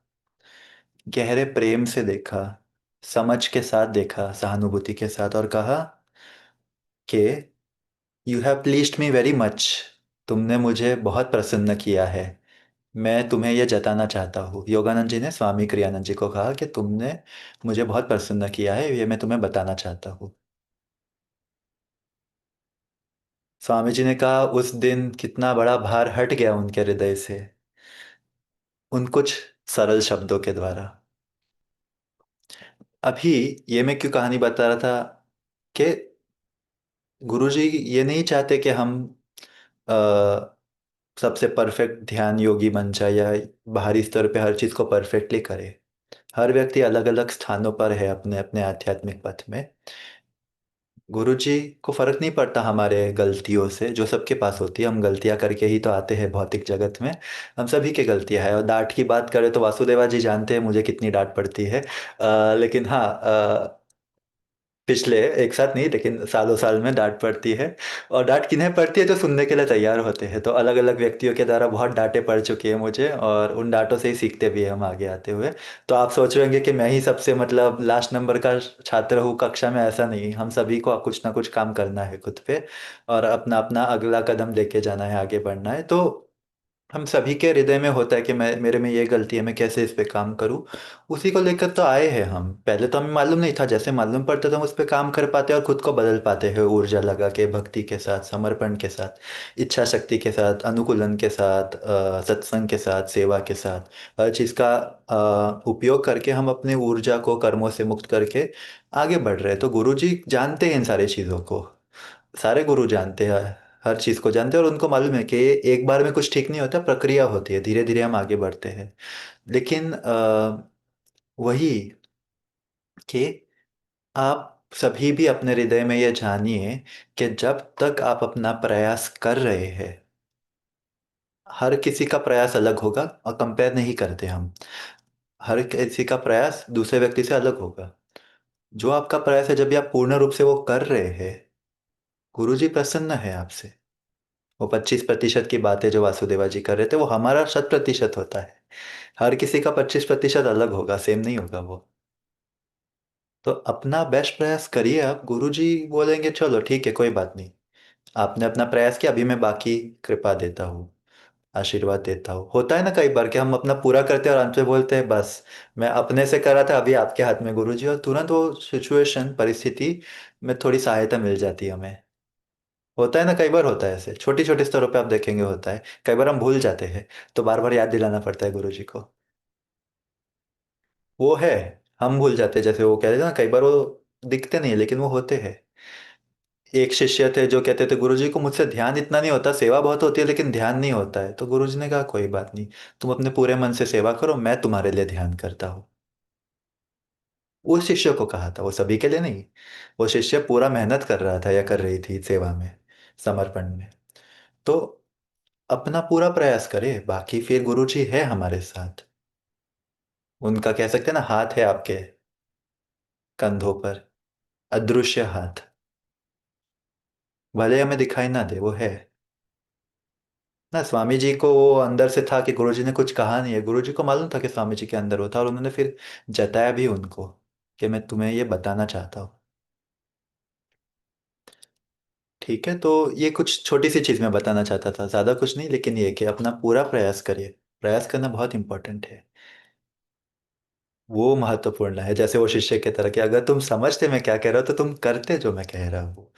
गहरे प्रेम से देखा, समझ के साथ देखा, सहानुभूति के साथ, और कहा कि you have pleased me very much. तुमने मुझे बहुत प्रसन्न किया है। मैं तुम्हें यह जताना चाहता हूँ। योगानंद जी ने स्वामी क्रियानंद जी को कहा कि तुमने मुझे बहुत प्रसन्न किया है, ये मैं तुम्हें बताना चाहता हूँ। स्वामी जी ने कहा उस दिन कितना बड़ा भार हट गया उनके हृदय से, उन कुछ सरल शब्दों के द्वारा। अभी ये मैं क्यों कहानी बता रहा था कि गुरुजी ये नहीं चाहते कि हम अ, सबसे परफेक्ट ध्यान योगी बन जाए या बाहरी स्तर पे हर चीज को परफेक्टली करे। हर व्यक्ति अलग अलग स्थानों पर है अपने अपने आध्यात्मिक पथ में। गुरुजी को फर्क नहीं पड़ता हमारे गलतियों से, जो सबके पास होती है। हम गलतियां करके ही तो आते हैं भौतिक जगत में। हम सभी के गलतियां हैं। और डांट की बात करें तो वासुदेवा जी जानते हैं मुझे कितनी डांट पड़ती है। लेकिन हाँ, पिछले एक साथ नहीं, लेकिन सालों साल में डांट पड़ती है। और डांट किन्हें पड़ती है, जो सुनने के लिए तैयार होते हैं। तो अलग अलग व्यक्तियों के द्वारा बहुत डांटें पड़ चुकी है मुझे, और उन डांटों से ही सीखते भी हैं हम आगे आते हुए। तो आप सोच रहे होंगे कि मैं ही सबसे मतलब लास्ट नंबर का छात्र हूँ कक्षा में। ऐसा नहीं, हम सभी को कुछ ना कुछ काम करना है खुद पे, और अपना अपना अगला कदम लेके जाना है, आगे बढ़ना है। तो हम सभी के हृदय में होता है कि मैं, मेरे में ये गलती है, मैं कैसे इस पे काम करूं। उसी को लेकर तो आए हैं हम। पहले तो हमें मालूम नहीं था, जैसे मालूम पड़ता तो हम उस पे काम कर पाते और खुद को बदल पाते हैं, ऊर्जा लगा के, भक्ति के साथ, समर्पण के साथ, इच्छा शक्ति के साथ, अनुकूलन के साथ, सत्संग के साथ, सेवा के साथ। हर चीज़ का उपयोग करके हम अपने ऊर्जा को कर्मों से मुक्त करके आगे बढ़ रहे हैं। तो गुरु जी जानते हैं इन सारी चीज़ों को। सारे गुरु जानते हैं, हर चीज को जानते हैं, और उनको मालूम है कि एक बार में कुछ ठीक नहीं होता, प्रक्रिया होती है, धीरे धीरे हम आगे बढ़ते हैं। लेकिन वही कि आप सभी भी अपने हृदय में ये जानिए कि जब तक आप अपना प्रयास कर रहे हैं, हर किसी का प्रयास अलग होगा, और कंपेयर नहीं करते हम। हर किसी का प्रयास दूसरे व्यक्ति से अलग होगा। जो आपका प्रयास है, जब भी आप पूर्ण रूप से वो कर रहे हैं, गुरु जी प्रसन्न है आपसे। वो 25% की बातें जो वासुदेवा जी कर रहे थे, वो हमारा 100% होता है। हर किसी का 25% अलग होगा, सेम नहीं होगा वो। तो अपना बेस्ट प्रयास करिए आप। गुरुजी बोलेंगे चलो ठीक है, कोई बात नहीं, आपने अपना प्रयास किया, अभी मैं बाकी कृपा देता हूँ, आशीर्वाद देता हूँ। होता है ना कई बार कि हम अपना पूरा करते हैं और अंत में बोलते हैं बस, मैं अपने से कर रहा था, अभी आपके हाथ में गुरुजी, और तुरंत वो सिचुएशन, परिस्थिति में थोड़ी सहायता मिल जाती है हमें। होता है ना, कई बार होता है ऐसे, छोटी छोटी स्तरों पे आप देखेंगे होता है। कई बार हम भूल जाते हैं, तो बार बार याद दिलाना पड़ता है गुरु जी को। वो है, हम भूल जाते हैं। जैसे वो कहते थे ना, कई बार वो दिखते नहीं है लेकिन वो होते हैं। एक शिष्य थे जो कहते थे गुरु जी को मुझसे ध्यान इतना नहीं होता, सेवा बहुत होती है लेकिन ध्यान नहीं होता है। तो गुरु जी ने कहा कोई बात नहीं, तुम अपने पूरे मन से सेवा करो, मैं तुम्हारे लिए ध्यान करता हूँ। वो शिष्य को कहा था, वो सभी के लिए नहीं। वो शिष्य पूरा मेहनत कर रहा था या कर रही थी सेवा में, समर्पण में। तो अपना पूरा प्रयास करे, बाकी फिर गुरु जी है हमारे साथ। उनका कह सकते हैं ना, हाथ है आपके कंधों पर, अदृश्य हाथ। भले हमें दिखाई ना दे, वो है ना। स्वामी जी को वो अंदर से था कि गुरु जी ने कुछ कहा नहीं है, गुरु जी को मालूम था कि स्वामी जी के अंदर वो था, और उन्होंने फिर जताया भी उनको कि मैं तुम्हें ये बताना चाहता हूँ। ठीक है, तो ये कुछ छोटी सी चीज मैं बताना चाहता था, ज्यादा कुछ नहीं, लेकिन ये कि अपना पूरा प्रयास करिए। प्रयास करना बहुत इंपॉर्टेंट है, वो महत्वपूर्ण है। जैसे वो शिष्य की तरह कि अगर तुम समझते मैं क्या कह रहा हूँ, तो तुम करते जो मैं कह रहा हूँ।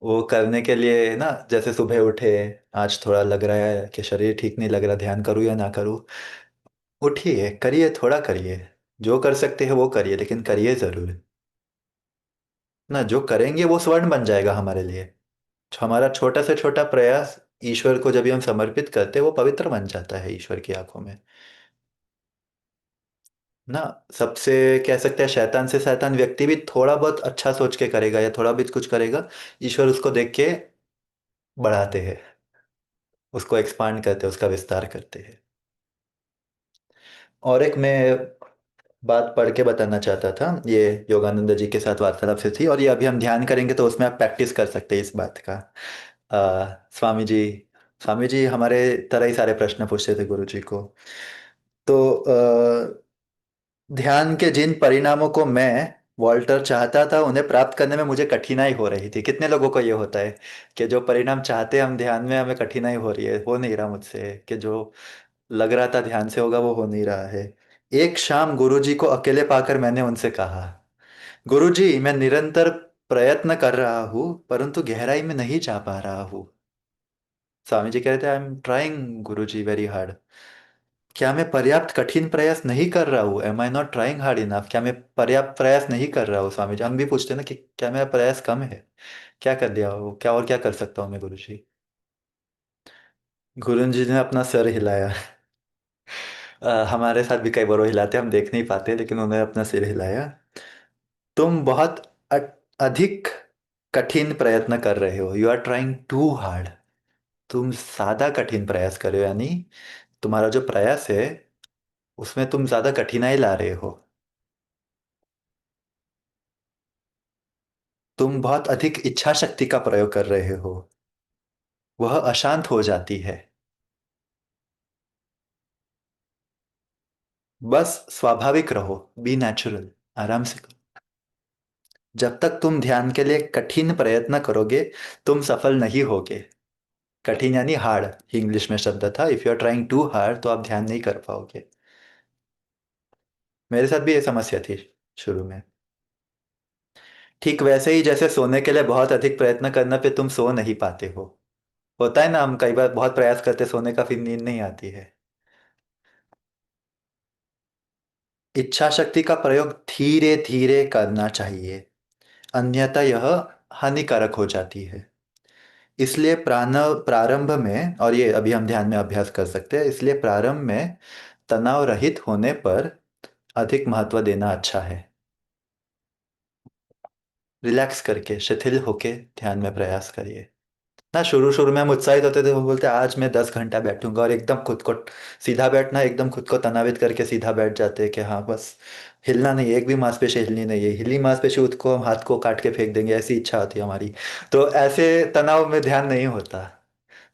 वो करने के लिए ना, जैसे सुबह उठे, आज थोड़ा लग रहा है कि शरीर ठीक नहीं लग रहा, ध्यान करूँ या ना करूँ, उठिए, करिए, थोड़ा करिए। जो कर सकते हैं वो करिए, लेकिन करिए जरूर। ना, जो करेंगे वो स्वर्ण बन जाएगा हमारे लिए। हमारा छोटा से छोटा प्रयास ईश्वर को जब भी हम समर्पित करते हैं, वो पवित्र बन जाता है ईश्वर की आंखों में। ना, सबसे कह सकते हैं शैतान से शैतान व्यक्ति भी थोड़ा बहुत अच्छा सोच के करेगा या थोड़ा भी कुछ करेगा, ईश्वर उसको देख के बढ़ाते हैं। उसको एक्सपांड करते हैं, उसका विस्तार करते हैं। और एक मैं बात पढ़ के बताना चाहता था, ये योगानंद जी के साथ वार्तालाप से थी, और ये अभी हम ध्यान करेंगे तो उसमें आप प्रैक्टिस कर सकते हैं इस बात का। स्वामी जी, स्वामी जी हमारे तरह ही सारे प्रश्न पूछते थे गुरु जी को। तो ध्यान के जिन परिणामों को मैं, वॉल्टर, चाहता था उन्हें प्राप्त करने में मुझे कठिनाई हो रही थी। कितने लोगों को ये होता है कि जो परिणाम चाहते हैं हम ध्यान में, हमें कठिनाई हो रही है, हो नहीं रहा मुझसे, कि जो लग रहा था ध्यान से होगा वो हो नहीं रहा है। एक शाम गुरुजी को अकेले पाकर मैंने उनसे कहा, गुरुजी मैं निरंतर प्रयत्न कर रहा हूँ परंतु गहराई में नहीं जा पा रहा हूँ। स्वामी जी कह रहे थे, I am trying Guruji very hard. क्या मैं पर्याप्त कठिन प्रयास नहीं कर रहा हूँ? Am I not trying hard enough? क्या मैं पर्याप्त प्रयास नहीं कर रहा हूँ? स्वामी जी हम भी पूछते हैं ना कि क्या मेरा प्रयास कम है, क्या कर दिया हो, क्या और क्या कर सकता हूँ मैं गुरुजी? गुरु जी ने अपना सर हिलाया। हमारे साथ भी कई बार वो हिलाते, हम देख नहीं पाते, लेकिन उन्होंने अपना सिर हिलाया। तुम बहुत अधिक कठिन प्रयत्न कर रहे हो, you are trying too hard. तुम ज्यादा कठिन प्रयास कर रहे हो, यानी तुम्हारा जो प्रयास है उसमें तुम ज्यादा कठिनाई ला रहे हो। तुम बहुत अधिक इच्छा शक्ति का प्रयोग कर रहे हो, वह अशांत हो जाती है। बस स्वाभाविक रहो, बी नेचुरल, आराम से करो। जब तक तुम ध्यान के लिए कठिन प्रयत्न करोगे तुम सफल नहीं होगे। कठिन यानी हार्ड, इंग्लिश में शब्द था। If you are trying too hard तो आप ध्यान नहीं कर पाओगे। मेरे साथ भी ये समस्या थी शुरू में। ठीक वैसे ही जैसे सोने के लिए बहुत अधिक प्रयत्न करने पे तुम सो नहीं पाते हो। होता है ना, हम कई बार बहुत प्रयास करते सोने का, फिर नींद नहीं आती है। इच्छा शक्ति का प्रयोग धीरे धीरे करना चाहिए, अन्यथा यह हानिकारक हो जाती है। इसलिए प्रारंभ में, और ये अभी हम ध्यान में अभ्यास कर सकते हैं, इसलिए प्रारंभ में तनाव रहित होने पर अधिक महत्व देना अच्छा है। रिलैक्स करके, शिथिल होके ध्यान में प्रयास करिए ना। शुरू शुरू में हम उत्साहित होते थे, वो बोलते आज मैं 10 घंटा बैठूंगा, और एकदम खुद को सीधा बैठना, एकदम खुद को तनावित करके सीधा बैठ जाते हैं कि हाँ बस हिलना नहीं है, एक भी मांसपेशी हिलनी नहीं है, हिली मांसपेशी उसको हम हाथ को काट के फेंक देंगे, ऐसी इच्छा होती है हमारी। तो ऐसे तनाव में ध्यान नहीं होता।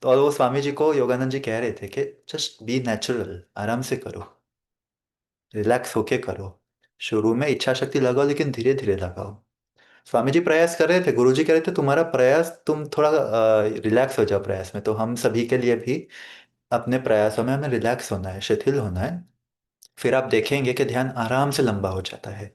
तो और वो स्वामी जी को योगानंद जी कह रहे थे कि जस्ट बी नेचुरल, आराम से करो, रिलैक्स होके करो। शुरू में इच्छा शक्ति लगाओ लेकिन धीरे धीरे लगाओ। स्वामी जी प्रयास कर रहे थे, गुरु जी कह रहे थे तुम्हारा प्रयास, तुम थोड़ा रिलैक्स हो जाओ प्रयास में। तो हम सभी के लिए भी अपने प्रयासों में हमें रिलैक्स होना है, शिथिल होना है। फिर आप देखेंगे कि ध्यान आराम से लंबा हो जाता है।